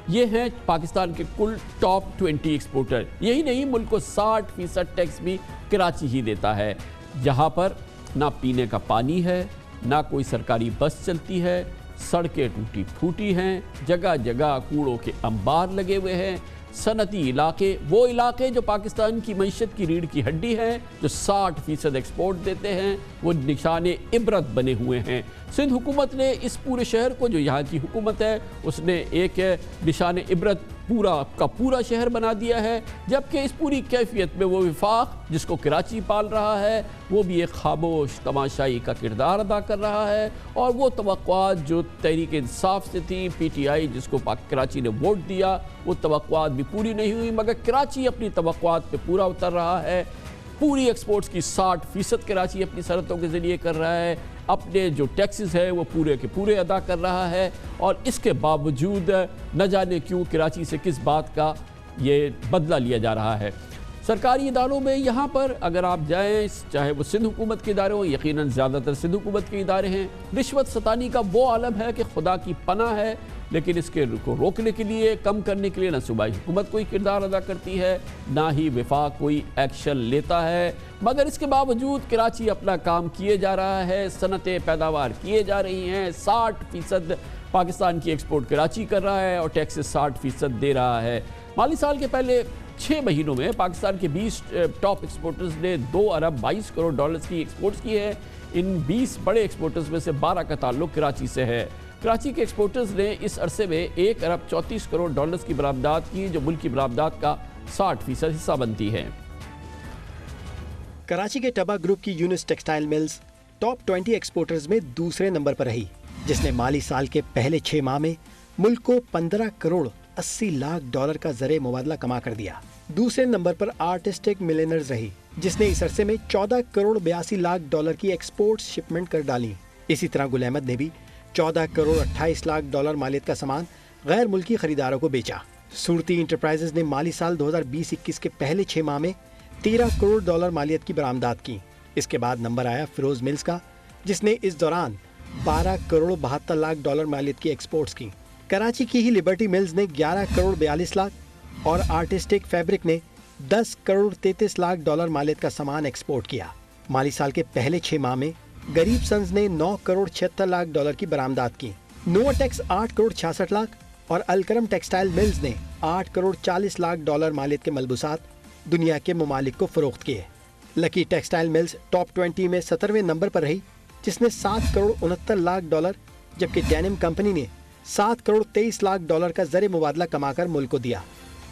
یہ ہیں پاکستان کے کل ٹاپ 20 ایکسپورٹر۔ یہی نہیں، ملک کو 60% ٹیکس بھی کراچی ہی دیتا ہے، جہاں پر نہ پینے کا پانی ہے، نہ کوئی سرکاری بس چلتی ہے، سڑکیں ٹوٹی پھوٹی ہیں، جگہ جگہ کوڑوں کے انبار لگے ہوئے ہیں۔ صنعتی علاقے، وہ علاقے جو پاکستان کی معیشت کی ریڑھ کی ہڈی ہیں، جو 60% ایکسپورٹ دیتے ہیں، وہ نشان عبرت بنے ہوئے ہیں۔ سندھ حکومت نے اس پورے شہر کو، جو یہاں کی حکومت ہے، اس نے ایک نشان عبرت پورا کا پورا شہر بنا دیا ہے، جبکہ اس پوری کیفیت میں وہ وفاق جس کو کراچی پال رہا ہے، وہ بھی ایک خاموش تماشائی کا کردار ادا کر رہا ہے، اور وہ توقعات جو تحریک انصاف سے تھی، پی ٹی آئی جس کو کراچی نے ووٹ دیا، وہ توقعات بھی پوری نہیں ہوئی، مگر کراچی اپنی توقعات پہ پورا اتر رہا ہے۔ پوری ایکسپورٹس کی 60% کراچی اپنی سرحدوں کے ذریعے کر رہا ہے، اپنے جو ٹیکسز ہے وہ پورے کے پورے ادا کر رہا ہے، اور اس کے باوجود نہ جانے کیوں کراچی سے کس بات کا یہ بدلہ لیا جا رہا ہے۔ سرکاری اداروں میں یہاں پر اگر آپ جائیں، چاہے وہ سندھ حکومت کے ادارے ہوں، یقیناً زیادہ تر سندھ حکومت کے ادارے ہیں، رشوت ستانی کا وہ عالم ہے کہ خدا کی پناہ ہے، لیکن اس کے کو روکنے کے لیے، کم کرنے کے لیے نہ صوبائی حکومت کوئی کردار ادا کرتی ہے، نہ ہی وفاق کوئی ایکشن لیتا ہے۔ مگر اس کے باوجود کراچی اپنا کام کیے جا رہا ہے، صنعتیں پیداوار کیے جا رہی ہیں، 60% پاکستان کی ایکسپورٹ کراچی کر رہا ہے اور ٹیکسز 60% دے رہا ہے۔ مالی سال کے پہلے 6 مہینوں میں پاکستان کے 20 ٹاپ ایکسپورٹرز نے 2 ارب 22 کروڑ ڈالرز کی ایکسپورٹس کی ہے۔ ان 20 بڑے ایکسپورٹرز میں سے 12 کا تعلق کراچی سے ہے۔ کراچی کے ایکسپورٹرز نے اس عرصے میں 1 ارب 34 کروڑ ڈالرز کی برآمدات کی، جو ملک کی برآمدات کا 60% حصہ بنتی ہے۔ کراچی کے ٹبا گروپ کی یونس ٹیکسٹائل ملز ٹاپ 20 ایکسپورٹرز میں دوسرے نمبر پر رہی، جس نے مالی سال کے پہلے 6 ماہ میں ملک کو 15 کروڑ 80 لاکھ ڈالر کا زر مبادلہ کما کر دیا۔ دوسرے نمبر پر آرٹسٹک ملینرز رہی، جس نے اس عرصے میں 14 کروڑ 82 لاکھ ڈالر کی ایکسپورٹس شپمنٹ کر ڈالی۔ اسی طرح گل احمد نے بھی 14 کروڑ 28 لاکھ ڈالر مالیت کا سامان غیر ملکی خریداروں کو بیچا۔ صورتی انٹرپرائزز نے مالی سال 2020-21 کے پہلے 6 ماہ میں 13 کروڑ ڈالر مالیت کی برآمدات کی۔ اس کے بعد نمبر آیا فیروز ملز کا، جس نے اس دوران 12 کروڑ 72 لاکھ ڈالر مالیت کی ایکسپورٹس کی۔ کراچی کی ہی لبرٹی ملز نے 11 کروڑ 42 لاکھ اور آرٹسٹک فیبرک نے 10 کروڑ 33 لاکھ ڈالر مالیت کا سامان ایکسپورٹ کیا۔ مالی سال کے پہلے 6 ماہ میں غریب سنز نے 9 کروڑ 76 لاکھ ڈالر کی برآمدات کی۔ نووا ٹیکس 8 کروڑ 66 لاکھ اور الکرم ٹیکسٹائل ملز نے 8 کروڑ 40 لاکھ ڈالر مالیت کے ملبوسات دنیا کے ممالک کو فروخت کیے۔ لکی ٹیکسٹائل ملز ٹاپ 20 میں 17ویں نمبر پر رہی، جس نے 7 کروڑ 69 لاکھ ڈالر، جبکہ ڈینم کمپنی نے 7 کروڑ 23 لاکھ ڈالر کا زر مبادلہ کما کر ملک کو دیا۔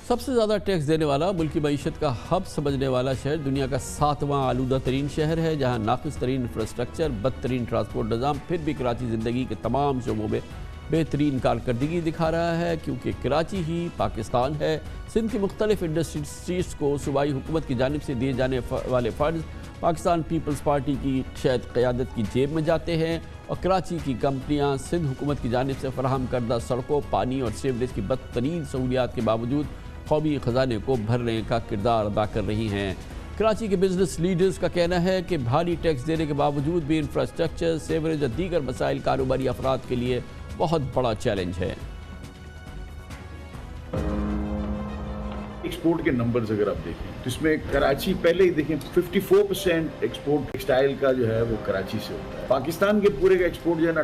سب سے زیادہ ٹیکس دینے والا، ملک کی معیشت کا ہب سمجھنے والا شہر دنیا کا 7واں آلودہ ترین شہر ہے، جہاں ناقص ترین انفراسٹرکچر، بدترین ٹرانسپورٹ نظام، پھر بھی کراچی زندگی کے تمام شعبوں میں بہترین کارکردگی دکھا رہا ہے، کیونکہ کراچی ہی پاکستان ہے۔ سندھ کی مختلف انڈسٹریز کو صوبائی حکومت کی جانب سے دیے جانے والے فنڈز پاکستان پیپلز پارٹی کی شاید قیادت کی جیب میں جاتے ہیں، اور کراچی کی کمپنیاں سندھ حکومت کی جانب سے فراہم کردہ سڑکوں، پانی اور سیوریج کی بدترین سہولیات کے باوجود قومی خزانے کو بھرنے کا کردار ادا کر رہی ہیں۔ کراچی کے بزنس لیڈرز کا کہنا ہے کہ بھاری ٹیکس دینے کے باوجود بھی انفراسٹرکچر، سیوریج اور دیگر مسائل کاروباری افراد کے لیے بہت بڑا چیلنج ہے۔ ایکسپورٹ کے نمبرز اگر آپ دیکھیں تو اس میں کراچی پہلے ہی دیکھیں 54% ایکسپورٹ ٹیکسٹائل کا جو ہے وہ کراچی سے ہوتا ہے۔ پاکستان کے پورے کا ایکسپورٹ جو ہے نا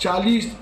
40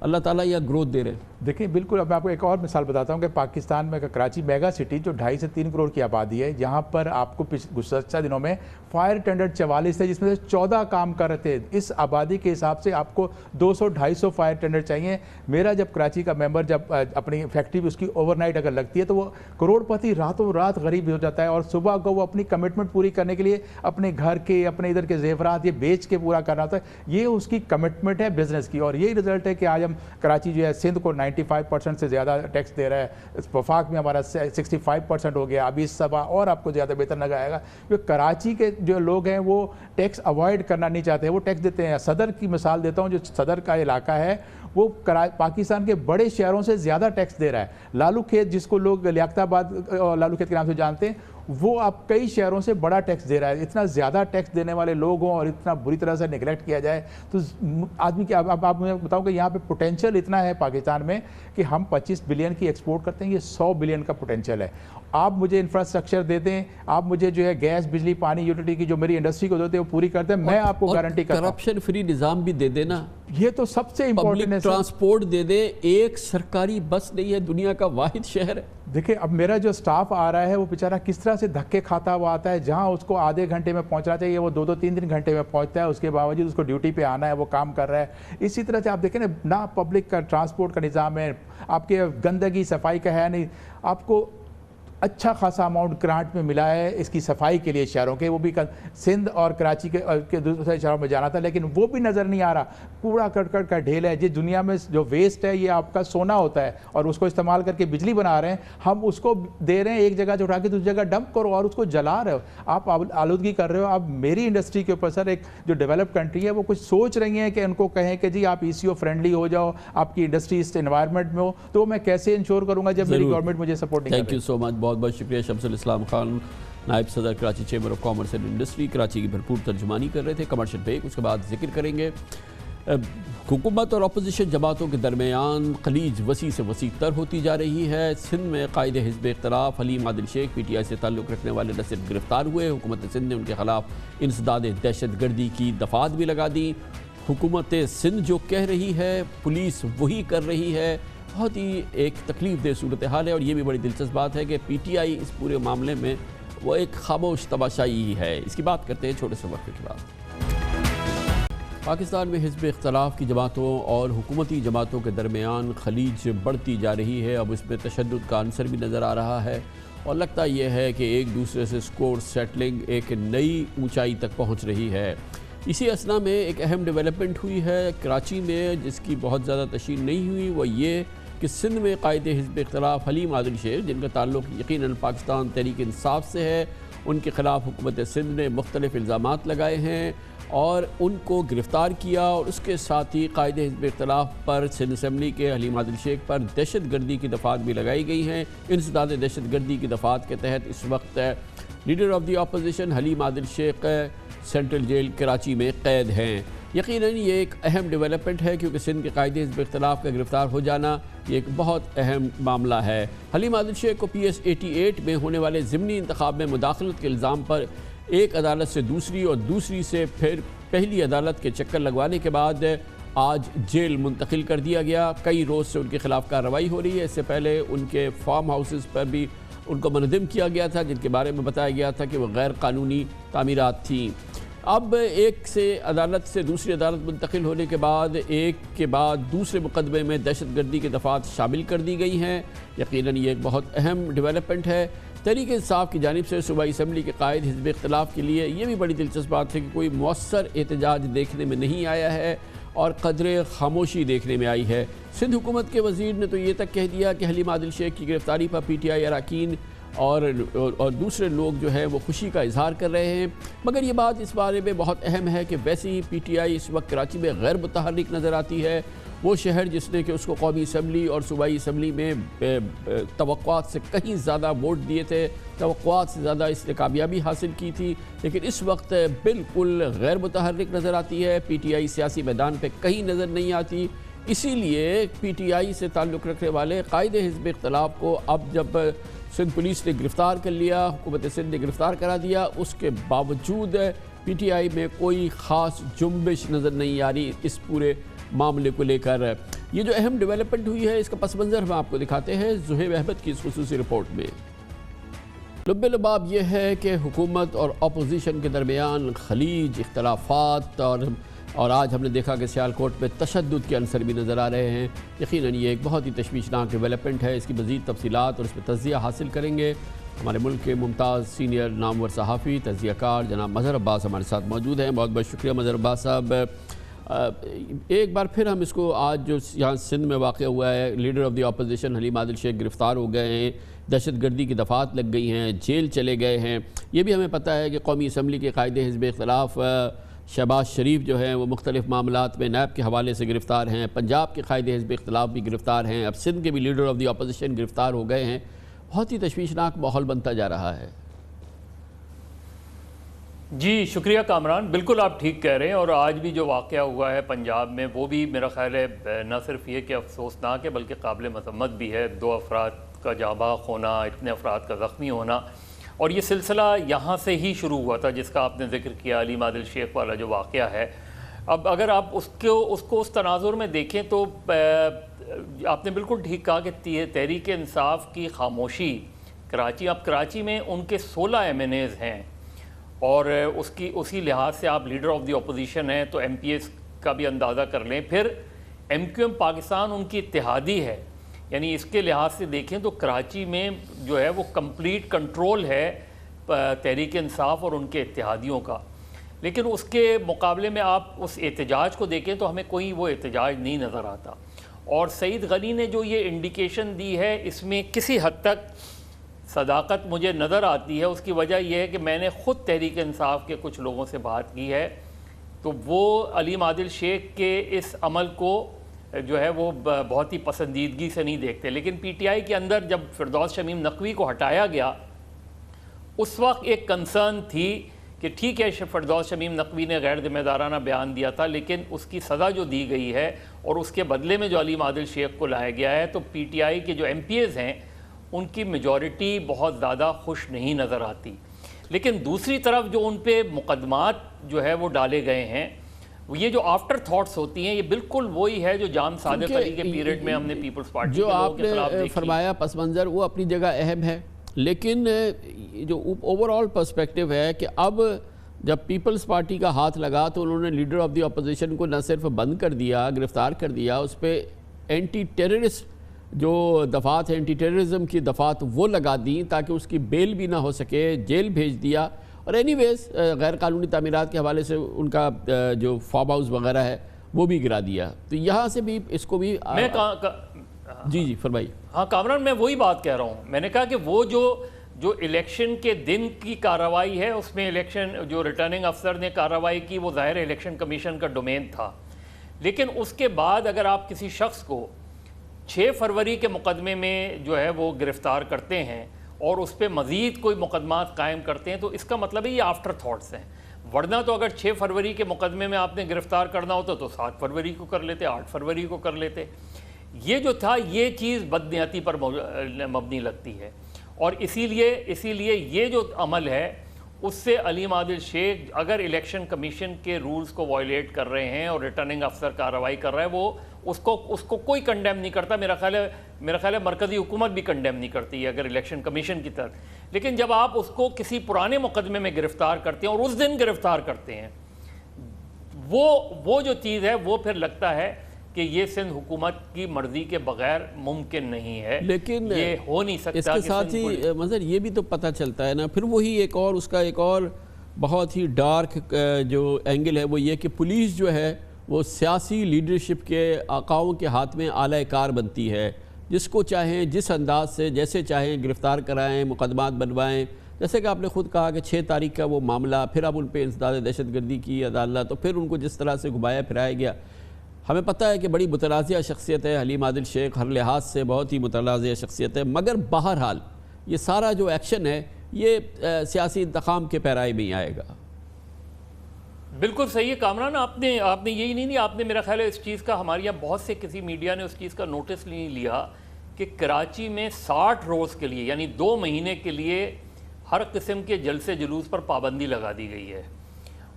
اللہ تعالیٰ یا گروتھ دے رہے ہیں؟ دیکھیں بالکل، اب میں آپ کو ایک اور مثال بتاتا ہوں کہ پاکستان میں کراچی میگا سٹی جو 2.5 سے 3 کروڑ کی آبادی ہے، جہاں پر آپ کو گزشتہ دنوں میں فائر ٹینڈر 44 تھے جس میں سے 14 کام کر رہے تھے۔ اس آبادی کے حساب سے آپ کو 200-250 فائر ٹینڈر چاہیے۔ میرا جب کراچی کا ممبر جب اپنی فیکٹری اس کی اوور نائٹ اگر لگتی ہے تو وہ کروڑ پتی راتوں رات غریب ہو جاتا ہے، اور صبح کو وہ اپنی کمٹمنٹ پوری کرنے کے لیے اپنے گھر کے اپنے ادھر کے زیورات یہ بیچ کے پورا کرنا ہوتا ہے۔ یہ اس کی کمٹمنٹ ہے بزنس کی، اور یہی رزلٹ ہے کہ آج ہم کراچی جو ہے سندھ کو 95% سے زیادہ ٹیکس دے رہا ہے، وفاق میں ہمارا 65% ہو گیا، ابھی صبح اور آپ کو زیادہ بہتر نظر آئے گا۔ کیونکہ کراچی کے جو لوگ ہیں وہ ٹیکس اوائڈ کرنا نہیں چاہتے، وہ ٹیکس دیتے ہیں۔ صدر کی مثال دیتا ہوں، جو صدر کا علاقہ ہے وہ پاکستان کے بڑے شہروں سے زیادہ ٹیکس دے رہا ہے۔ لالو کھیت جس کو لوگ لیاقت آباد لالو کھیت کے نام سے جانتے ہیں، وہ اب کئی شہروں سے بڑا ٹیکس دے رہا ہے۔ اتنا زیادہ ٹیکس دینے والے لوگ ہوں اور اتنا بری طرح سے نگلیکٹ کیا جائے تو آدمی کی اب آپ مجھے بتاؤں کہ یہاں پہ پوٹینشیل اتنا ہے پاکستان میں کہ ہم 25 بلین کی ایکسپورٹ کرتے ہیں، یہ 100 بلین کا پوٹینشیل ہے۔ آپ مجھے انفراسٹرکچر دے دیں، آپ مجھے جو ہے گیس بجلی پانی یوٹیلیٹی کی جو میری انڈسٹری کو دیتے ہیں وہ پوری کرتے ہیں، میں آپ کو گارنٹی کرتا ہوں۔ کرپشن فری نظام بھی دے دینا، یہ تو سب سے امپورٹنٹ ہے۔ ٹرانسپورٹ دے دے، ایک سرکاری بس نہیں ہے، دنیا کا واحد شہر ہے۔ دیکھیں اب میرا جو سٹاف آ رہا ہے وہ بیچارہ کس طرح سے دھکے کھاتا ہوا آتا ہے، جہاں اس کو آدھے گھنٹے میں پہنچنا چاہیے وہ 2-3 گھنٹے میں پہنچتا ہے، اس کے باوجود اس کو ڈیوٹی پہ آنا ہے، وہ کام کر رہا ہے۔ اسی طرح سے آپ دیکھیں نا پبلک کا ٹرانسپورٹ کا نظام ہے، آپ کے گندگی صفائی کا ہے نہیں، آپ کو اچھا خاصا اماؤنٹ گرانٹ میں ملا ہے اس کی صفائی کے لیے شہروں کے، وہ بھی سندھ اور کراچی کے دوسرے شہروں میں جانا تھا، لیکن وہ بھی نظر نہیں آ رہا۔ کوڑا کرکٹ کا ڈھیل ہے، جس دنیا میں جو ویسٹ ہے یہ آپ کا سونا ہوتا ہے اور اس کو استعمال کر کے بجلی بنا رہے ہیں، ہم اس کو دے رہے ہیں ایک جگہ سے اٹھا کے دوسری جگہ ڈمپ کرو اور اس کو جلا رہے ہو، آپ آلودگی کر رہے ہو۔ اب میری انڈسٹری کے اوپر سر ایک جو ڈیولپ کنٹری ہے وہ کچھ سوچ رہی ہیں کہ ان کو کہیں کہ جی آپ ECO فرینڈلی ہو جاؤ، آپ کی انڈسٹری اس انوائرمنٹ میں ہو، تو میں کیسے انشور کروں گا جب میری گورنمنٹ مجھے سپورٹ نہیں کر رہی۔ تھینک یو سو مچ، بہت بہت شکریہ۔ شمس الاسلام خان، نائب صدر Karachi chamber of commerce and industry, Karachi کی بھرپور ترجمانی کر رہے تھے۔ کمرشل بریک، اس کے بعد ذکر کریں گے حکومت اور اپوزیشن جماعتوں کے درمیان خلیج وسیع سے وسیع تر ہوتی جا رہی ہے۔ سندھ میں قائد حزب اختلاف حلیم عادل شیخ PTI سے تعلق رکھنے والے نہ صرف گرفتار ہوئے، حکومت سندھ نے ان کے خلاف انسداد دہشت گردی کی دفعات بھی لگا دی۔ حکومت سندھ جو کہہ رہی ہے پولیس وہی کر رہی ہے، بہت ہی ایک تکلیف دہ صورتحال ہے، اور یہ بھی بڑی دلچسپ بات ہے کہ PTI اس پورے معاملے میں وہ ایک خاموش تماشائی ہی ہے۔ اس کی بات کرتے ہیں چھوٹے سے وقفے کے بعد۔ پاکستان میں حزب اختلاف کی جماعتوں اور حکومتی جماعتوں کے درمیان خلیج بڑھتی جا رہی ہے، اب اس میں تشدد کا عنصر بھی نظر آ رہا ہے، اور لگتا یہ ہے کہ ایک دوسرے سے سکور سیٹلنگ ایک نئی اونچائی تک پہنچ رہی ہے۔ اسی اثنا میں ایک اہم ڈیولپمنٹ ہوئی ہے کراچی میں، جس کی بہت زیادہ تشہیر نہیں ہوئی، وہ یہ کہ سندھ میں قائد حزب اختلاف حلیم عادل شیخ، جن کا تعلق یقیناً پاکستان تحریک انصاف سے ہے، ان کے خلاف حکومت سندھ نے مختلف الزامات لگائے ہیں اور ان کو گرفتار کیا، اور اس کے ساتھ ہی قائد حزب اختلاف پر سندھ اسمبلی کے حلیم عادل شیخ پر دہشت گردی کی دفعات بھی لگائی گئی ہیں۔ انسداد دہشت گردی کی دفعات کے تحت اس وقت leader of the opposition Haleem Adil Sheikh central jail Karachi میں قید ہیں۔ یقیناً یہ ایک اہم ڈیولپمنٹ ہے، کیونکہ سندھ کے قائد حزب اختلاف کا گرفتار ہو جانا یہ ایک بہت اہم معاملہ ہے۔ حلیم عادل شیخ کو PS 88 میں ہونے والے ضمنی انتخاب میں مداخلت کے الزام پر ایک عدالت سے دوسری اور دوسری سے پھر پہلی عدالت کے چکر لگوانے کے بعد آج جیل منتقل کر دیا گیا۔ کئی روز سے ان کے خلاف کارروائی ہو رہی ہے، اس سے پہلے ان کے فارم ہاؤسز پر بھی ان کو منہدم کیا گیا تھا، جن کے بارے میں بتایا گیا تھا کہ وہ غیر قانونی تعمیرات تھیں۔ اب ایک سے عدالت سے دوسری عدالت منتقل ہونے کے بعد ایک کے بعد دوسرے مقدمے میں دہشت گردی کی دفعات شامل کر دی گئی ہیں۔ یقیناً یہ ایک بہت اہم ڈیولپمنٹ ہے۔ تحریک انصاف کی جانب سے صوبائی اسمبلی کے قائد حزب اختلاف کے لیے یہ بھی بڑی دلچسپ بات ہے کہ کوئی مؤثر احتجاج دیکھنے میں نہیں آیا ہے اور قدر خاموشی دیکھنے میں آئی ہے۔ سندھ حکومت کے وزیر نے تو یہ تک کہہ دیا کہ حلیم عادل شیخ کی گرفتاری پر PTI اراکین اور دوسرے لوگ جو ہے وہ خوشی کا اظہار کر رہے ہیں، مگر یہ بات اس بارے میں بہت اہم ہے کہ ویسے ہی PTI اس وقت کراچی میں غیر متحرک نظر آتی ہے۔ وہ شہر جس نے کہ اس کو قومی اسمبلی اور صوبائی اسمبلی میں توقعات سے کہیں زیادہ ووٹ دیے تھے، توقعات سے زیادہ اس نے کامیابی حاصل کی تھی، لیکن اس وقت بالکل غیر متحرک نظر آتی ہے۔ PTI سیاسی میدان پہ کہیں نظر نہیں آتی، اسی لیے PTI سے تعلق رکھنے والے قائد حزب اختلاف کو اب جب سندھ پولیس نے گرفتار کر لیا، حکومت سندھ نے گرفتار کرا دیا، اس کے باوجود PTI میں کوئی خاص جنبش نظر نہیں آ رہی اس پورے معاملے کو لے کر۔ یہ جو اہم ڈیولپمنٹ ہوئی ہے اس کا پس منظر ہم آپ کو دکھاتے ہیں زہیب احمد کی اس خصوصی رپورٹ میں۔ لب لباب یہ ہے کہ حکومت اور اپوزیشن کے درمیان خلیج اختلافات اور آج ہم نے دیکھا کہ سیالکوٹ میں تشدد کے عنصر بھی نظر آ رہے ہیں۔ یقیناً یہ ایک بہت ہی تشویشناک ڈیولپمنٹ ہے، اس کی مزید تفصیلات اور اس پہ تجزیہ حاصل کریں گے۔ ہمارے ملک کے ممتاز سینئر نامور صحافی تجزیہ کار جناب مظہر عباس ہمارے ساتھ موجود ہیں۔ بہت بہت شکریہ مظہر عباس صاحب۔ ایک بار پھر ہم اس کو آج جو یہاں سندھ میں واقع ہوا ہے، leader of the opposition Haleem Adil Sheikh گرفتار ہو گئے ہیں، دہشت گردی کی دفعات لگ گئی ہیں، جیل چلے گئے ہیں۔ یہ بھی ہمیں پتہ ہے کہ قومی اسمبلی کے قائد حزب اختلاف شہباز شریف جو ہیں وہ مختلف معاملات میں نیب کے حوالے سے گرفتار ہیں، پنجاب کے قائد حزب اختلاف بھی گرفتار ہیں، اب سندھ کے بھی لیڈر آف دی اپوزیشن گرفتار ہو گئے ہیں۔ بہت ہی تشویشناک ماحول بنتا جا رہا ہے۔ جی شکریہ کامران، بالکل آپ ٹھیک کہہ رہے ہیں، اور آج بھی جو واقعہ ہوا ہے پنجاب میں وہ بھی میرا خیال ہے نہ صرف یہ کہ افسوسناک ہے بلکہ قابل مذمت بھی ہے۔ 2 افراد کا جاں بحق ہونا، اتنے افراد کا زخمی ہونا، اور یہ سلسلہ یہاں سے ہی شروع ہوا تھا جس کا آپ نے ذکر کیا، حلیم عادل شیخ والا جو واقعہ ہے۔ اب اگر آپ اس کو اس تناظر میں دیکھیں تو آپ نے بالکل ٹھیک کہا کہ تحریک انصاف کی خاموشی کراچی میں ان کے 16 MNAs ہیں، اور اسی لحاظ سے آپ لیڈر آف دی اپوزیشن ہیں تو MPs کا بھی اندازہ کر لیں، پھر MQM پاکستان ان کی اتحادی ہے، یعنی اس کے لحاظ سے دیکھیں تو کراچی میں جو ہے وہ کمپلیٹ کنٹرول ہے تحریک انصاف اور ان کے اتحادیوں کا۔ لیکن اس کے مقابلے میں آپ اس احتجاج کو دیکھیں تو ہمیں کوئی وہ احتجاج نہیں نظر آتا، اور سعید غنی نے جو یہ انڈیکیشن دی ہے اس میں کسی حد تک صداقت مجھے نظر آتی ہے۔ اس کی وجہ یہ ہے کہ میں نے خود تحریک انصاف کے کچھ لوگوں سے بات کی ہے، تو وہ حلیم عادل شیخ کے اس عمل کو جو ہے وہ بہت ہی پسندیدگی سے نہیں دیکھتے، لیکن PTI کے اندر جب فردوس شمیم نقوی کو ہٹایا گیا اس وقت ایک کنسرن تھی کہ ٹھیک ہے فردوس شمیم نقوی نے غیر ذمہ دارانہ بیان دیا تھا، لیکن اس کی سزا جو دی گئی ہے اور اس کے بدلے میں جو حلیم عادل شیخ کو لایا گیا ہے، تو PTI کے جو MPs ہیں ان کی میجورٹی بہت زیادہ خوش نہیں نظر آتی۔ لیکن دوسری طرف جو ان پہ مقدمات جو ہے وہ ڈالے گئے ہیں، یہ جو آفٹر تھاٹس ہوتی ہیں، یہ بالکل وہی ہے جو جان صادق علی کے پیریڈ میں ہم نے پیپلز پارٹی جو آپ نے فرمایا پس منظر وہ اپنی جگہ اہم ہے، لیکن جو اوور آل پرسپیکٹیو ہے کہ اب جب پیپلز پارٹی کا ہاتھ لگا تو انہوں نے لیڈر آف دی اپوزیشن کو نہ صرف بند کر دیا، گرفتار کر دیا، اس پہ اینٹی ٹیررسٹ جو دفعات ہیں، اینٹی ٹیررزم کی دفعات وہ لگا دیں تاکہ اس کی بیل بھی نہ ہو سکے، جیل بھیج دیا، اور اینی ویز غیر قانونی تعمیرات کے حوالے سے ان کا جو فارم ہاؤس وغیرہ ہے وہ بھی گرا دیا۔ تو یہاں سے بھی اس کو بھی جی فرمائیے۔ ہاں کامران، میں وہی بات کہہ رہا ہوں، میں نے کہا کہ وہ جو الیکشن کے دن کی کارروائی ہے اس میں الیکشن جو ریٹرننگ افسر نے کارروائی کی وہ ظاہر الیکشن کمیشن کا ڈومین تھا، لیکن اس کے بعد اگر آپ کسی شخص کو 6 فروری کے مقدمے میں جو ہے وہ گرفتار کرتے ہیں اور اس پہ مزید کوئی مقدمات قائم کرتے ہیں تو اس کا مطلب ہے یہ آفٹر تھاٹس ہیں، ورنہ تو اگر 6 فروری کے مقدمے میں آپ نے گرفتار کرنا ہوتا تو 7 فروری کو کر لیتے، 8 فروری کو کر لیتے۔ یہ جو تھا یہ چیز بدنیتی پر مبنی لگتی ہے، اور اسی لیے یہ جو عمل ہے اس سے حلیم عادل شیخ اگر الیکشن کمیشن کے رولز کو وائلیٹ کر رہے ہیں اور ریٹرننگ افسر کارروائی کر رہا ہے، وہ اس کو کوئی کنڈیم نہیں کرتا، میرا خیال ہے مرکزی حکومت بھی کنڈیم نہیں کرتی ہے اگر الیکشن کمیشن کی طرف، لیکن جب آپ اس کو کسی پرانے مقدمے میں گرفتار کرتے ہیں اور اس دن گرفتار کرتے ہیں، وہ جو چیز ہے وہ پھر لگتا ہے کہ یہ سندھ حکومت کی مرضی کے بغیر ممکن نہیں ہے، لیکن یہ ہو نہیں سکتا۔ اس کے ساتھ ہی مظہر یہ بھی تو پتہ چلتا ہے نا، پھر وہی اس کا ایک اور بہت ہی ڈارک جو اینگل ہے وہ یہ کہ پولیس جو ہے وہ سیاسی لیڈرشپ کے آقاؤں کے ہاتھ میں اعلی کار بنتی ہے، جس کو چاہیں جس انداز سے جیسے چاہیں گرفتار کرائیں، مقدمات بنوائیں، جیسے کہ آپ نے خود کہا کہ 6 تاریخ کا وہ معاملہ، پھر اب ان پہ انسداد دہشت گردی کی عدالت، تو پھر ان کو جس طرح سے گھمایا پھرایا گیا۔ ہمیں پتہ ہے کہ بڑی متنازعہ شخصیت ہے حلیم عادل شیخ، ہر لحاظ سے بہت ہی متنازعہ شخصیت ہے، مگر بہرحال یہ سارا جو ایکشن ہے یہ سیاسی انتخاب کے پیرائی میں ہی آئے گا۔ بالکل صحیح ہے کامران، آپ نے یہی نہیں آپ نے میرا خیال ہے اس چیز کا ہمارے یہاں بہت سے کسی میڈیا نے اس چیز کا نوٹس نہیں لیا کہ کراچی میں 60 روز کے لیے یعنی 2 مہینے کے لیے ہر قسم کے جلسے جلوس پر پابندی لگا دی گئی ہے،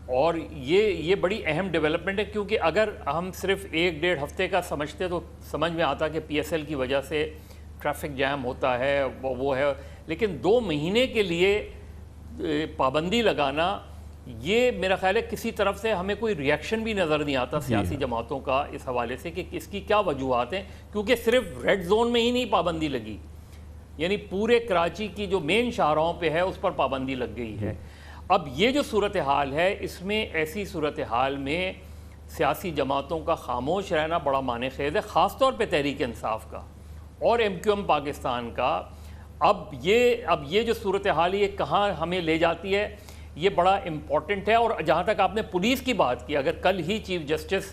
اور یہ بڑی اہم ڈیولپمنٹ ہے، کیونکہ اگر ہم صرف 1-1.5 ہفتے کا سمجھتے تو سمجھ میں آتا کہ پی ایس ایل کی وجہ سے ٹریفک جام ہوتا ہے، وہ ہے، لیکن 2 مہینے کے لیے پابندی لگانا، یہ میرا خیال ہے کسی طرف سے ہمیں کوئی ریئیکشن بھی نظر نہیں آتا سیاسی جماعتوں کا اس حوالے سے کہ اس کی کیا وجوہات ہیں، کیونکہ صرف ریڈ زون میں ہی نہیں پابندی لگی، یعنی پورے کراچی کی جو مین شاہراہوں پہ ہے اس پر پابندی لگ گئی ہے۔ اب یہ جو صورتحال ہے، اس میں ایسی صورتحال میں سیاسی جماعتوں کا خاموش رہنا بڑا معنی خیز ہے، خاص طور پہ تحریک انصاف کا اور ایم کیو ایم پاکستان کا۔ اب یہ جو صورتحال ہے یہ کہاں ہمیں لے جاتی ہے، یہ بڑا امپورٹنٹ ہے۔ اور جہاں تک آپ نے پولیس کی بات کی، اگر کل ہی چیف جسٹس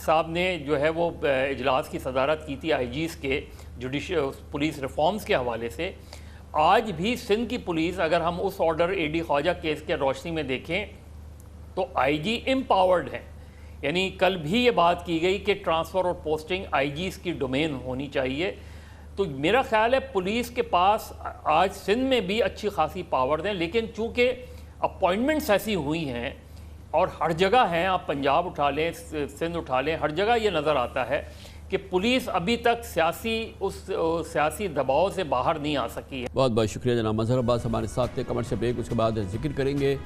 صاحب نے جو ہے وہ اجلاس کی صدارت کی تھی آئی جیز کے پولیس ریفارمز کے حوالے سے، آج بھی سندھ کی پولیس، اگر ہم اس آرڈر اے ڈی خواجہ کیس کے روشنی میں دیکھیں تو آئی جی امپاورڈ ہیں، یعنی کل بھی یہ بات کی گئی کہ ٹرانسفر اور پوسٹنگ آئی جیز کی ڈومین ہونی چاہیے۔ تو میرا خیال ہے پولیس کے پاس آج سندھ میں بھی اچھی خاصی پاورز ہیں، لیکن چونکہ اپوائنٹمنٹس ایسی ہوئی ہیں اور ہر جگہ ہیں، آپ پنجاب اٹھا لیں، سندھ اٹھا لیں، ہر جگہ یہ نظر آتا ہے کہ پولیس ابھی تک سیاسی دباؤ سے باہر نہیں آ سکی ہے۔ بہت بہت شکریہ جناب مظہر عباس، ہمارے ساتھ تھے۔ کمرشل بریک، اس کے بعد ذکر کریں گے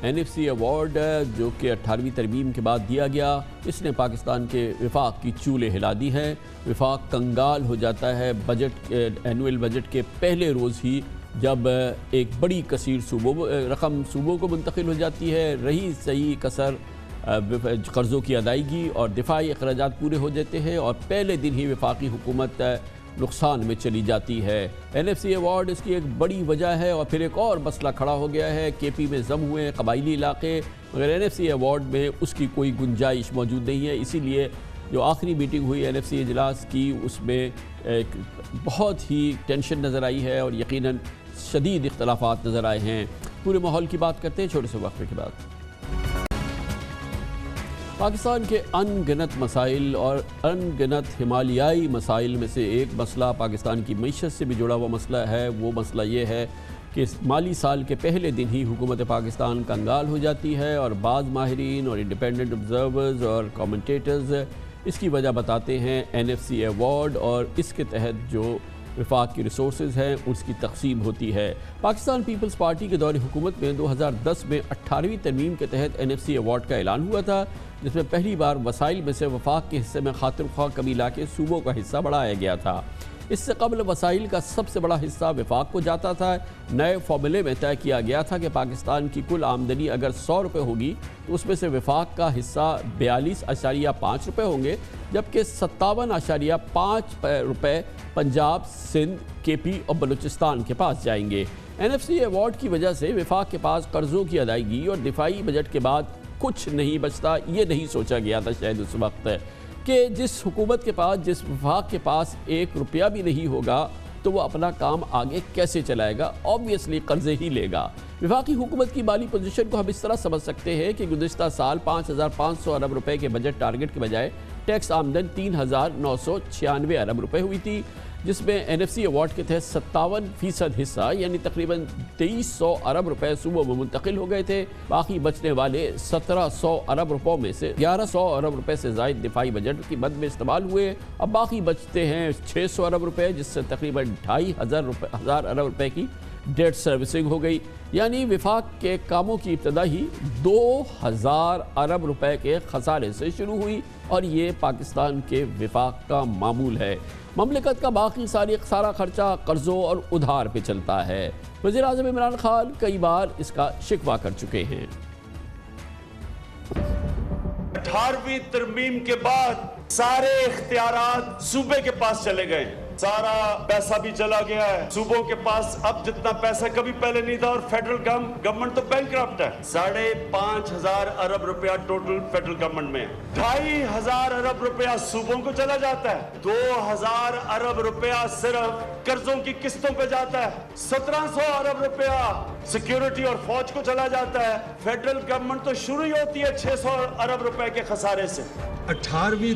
NFC ایوارڈ جو کہ 18ویں ترمیم کے بعد دیا گیا، اس نے پاکستان کے وفاق کی چولیں ہلا دی ہیں۔ وفاق کنگال ہو جاتا ہے اینول بجٹ کے پہلے روز ہی، جب ایک بڑی کثیر رقم صوبوں کو منتقل ہو جاتی ہے، رہی صحیح کسر قرضوں کی ادائیگی اور دفاعی اخراجات پورے ہو جاتے ہیں، اور پہلے دن ہی وفاقی حکومت نقصان میں چلی جاتی ہے۔ NFC ایوارڈ اس کی ایک بڑی وجہ ہے، اور پھر ایک اور مسئلہ کھڑا ہو گیا ہے، KP میں ضم ہوئے قبائلی علاقے، مگر NFC ایوارڈ میں اس کی کوئی گنجائش موجود نہیں ہے۔ اسی لیے جو آخری میٹنگ ہوئی NFC اجلاس کی، اس میں ایک بہت ہی ٹینشن نظر آئی ہے اور یقیناً شدید اختلافات نظر آئے ہیں۔ پورے ماحول کی بات کرتے ہیں چھوٹے سے وقفے کے بعد۔ پاکستان کے ان گنت مسائل اور ان گنت ہمالیائی مسائل میں سے ایک مسئلہ پاکستان کی معیشت سے بھی جڑا ہوا مسئلہ ہے۔ وہ مسئلہ یہ ہے کہ مالی سال کے پہلے دن ہی حکومت پاکستان کنگال ہو جاتی ہے، اور بعض ماہرین اور انڈیپینڈنٹ آبزرورز اور کامنٹیٹرز اس کی وجہ بتاتے ہیں NFC ایوارڈ اور اس کے تحت جو وفاق کی ریسورسز ہیں اس کی تقسیم ہوتی ہے۔ پاکستان پیپلز پارٹی کے دور حکومت میں 2010 میں 18ویں ترمیم کے تحت NFC ایوارڈ کا اعلان ہوا تھا، جس میں پہلی بار وسائل میں سے وفاق کے حصے میں خاطر خواہ کمی لا کے صوبوں کا حصہ بڑھایا گیا تھا۔ اس سے قبل وسائل کا سب سے بڑا حصہ وفاق کو جاتا تھا۔ نئے فارمولے میں طے کیا گیا تھا کہ پاکستان کی کل آمدنی اگر 100 روپے ہوگی تو اس میں سے وفاق کا حصہ 42.5 روپے ہوں گے، جبکہ 57.5 روپے پنجاب، سندھ، KP اور بلوچستان کے پاس جائیں گے۔ NFC ایوارڈ کی وجہ سے وفاق کے پاس قرضوں کی ادائیگی اور دفاعی بجٹ کے بعد کچھ نہیں بچتا۔ یہ نہیں سوچا گیا تھا شاید اس وقت کہ جس حکومت کے پاس، جس وفاق کے پاس 1 روپیہ بھی نہیں ہوگا تو وہ اپنا کام آگے کیسے چلائے گا؟ آبویسلی قرضے ہی لے گا۔ وفاقی حکومت کی مالی پوزیشن کو ہم اس طرح سمجھ سکتے ہیں کہ گزشتہ سال 5,500 ارب روپے کے بجٹ ٹارگٹ کے بجائے ٹیکس آمدن 3,996 ارب روپے ہوئی تھی، جس میں NFC ایوارڈ کے تحت 57% حصہ یعنی تقریباً 2300 ارب روپے صوبوں میں منتقل ہو گئے تھے۔ باقی بچنے والے 1700 ارب روپوں میں سے 1100 ارب روپے سے زائد دفاعی بجٹ کی مد میں استعمال ہوئے۔ اب باقی بچتے ہیں 600 ارب روپے، جس سے تقریباً 2500 ارب روپے کی ڈیٹ سروسنگ ہو گئی، یعنی وفاق کے کاموں کی ابتدا ہی 2000 ارب روپے کے خسارے سے شروع ہوئی، اور یہ پاکستان کے وفاق کا معمول ہے۔ مملکت کا باقی سارا خرچہ قرضوں اور ادھار پہ چلتا ہے۔ وزیر اعظم عمران خان کئی بار اس کا شکوہ کر چکے ہیں۔ 18ویں ترمیم کے بعد سارے اختیارات صوبے کے پاس چلے گئے، سارا پیسہ بھی چلا گیا ہے صوبوں کے پاس۔ اب جتنا پیسہ کبھی پہلے نہیں تھا، اور فیڈرل گورنمنٹ تو بینکرپٹ ہے۔ 5,500 ارب روپیہ ٹوٹل فیڈرل گورنمنٹ میں، 2,500 ارب روپیہ صوبوں کو چلا جاتا ہے، 2,000 ارب روپیہ صرف قرضوں کی قسطوں پہ جاتا ہے، 1,700 ارب روپیہ سیکیورٹی اور فوج کو چلا جاتا ہے۔ فیڈرل گورنمنٹ تو شروع ہی ہوتی ہے 600 ارب روپے کے خسارے سے۔ 18ویں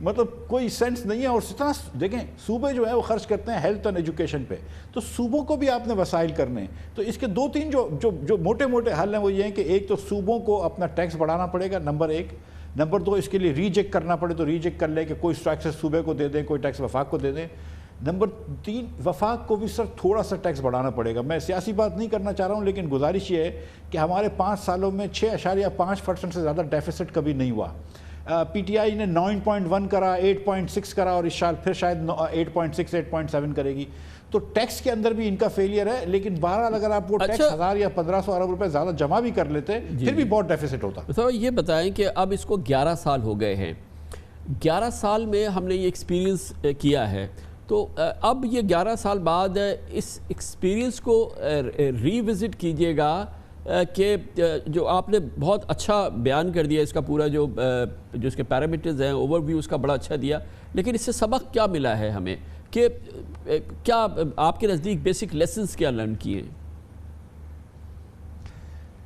مطلب کوئی سینس نہیں ہے. اور اتنا دیکھیں صوبے جو ہے وہ خرچ کرتے ہیں ہیلتھ اور ایجوکیشن پہ, تو صوبوں کو بھی آپ نے وسائل کرنے ہیں. تو اس کے 2-3 جو موٹے موٹے حل ہیں وہ یہ ہیں کہ ایک تو صوبوں کو اپنا ٹیکس بڑھانا پڑے گا, نمبر 1. نمبر 2 اس کے لیے ریجیکٹ کرنا پڑے تو ریجیکٹ کر لے کہ کوئی ٹیکس صوبے کو دے دیں, کوئی ٹیکس وفاق کو دے دیں. نمبر 3 وفاق کو بھی سر تھوڑا سا ٹیکس بڑھانا پڑے گا. میں سیاسی بات نہیں کرنا چاہ رہا ہوں, لیکن گزارش یہ ہے کہ ہمارے 5 سالوں میں 6.5% سے زیادہ ڈیفیسٹ کبھی نہیں ہوا. پی ٹی آئی نے 9.1 کرا, 8.6 کرا, اور اس سال پھر شاید 8.6 8.7 کرے گی. تو ٹیکس کے اندر بھی ان کا فیلئر ہے. لیکن بہرحال اگر آپ وہ ٹیکس 1000 یا 1500 ارب روپے زیادہ جمع بھی کر لیتے پھر بھی بہت ڈیفیسٹ ہوتا. تو یہ بتائیں کہ اب اس کو 11 سال ہو گئے ہیں, 11 سال میں ہم نے یہ ایکسپیرینس کیا ہے, تو اب یہ 11 سال بعد اس ایکسپیرینس کو ری وزٹ کیجئے گا کہ جو آپ نے بہت اچھا بیان کر دیا, اس کا پورا جو اس کے پیرامیٹرز ہیں, اوور ویو اس کا بڑا اچھا دیا, لیکن اس سے سبق کیا ملا ہے ہمیں, کہ کیا آپ کے نزدیک بیسک لیسنز کیا لرن کیے؟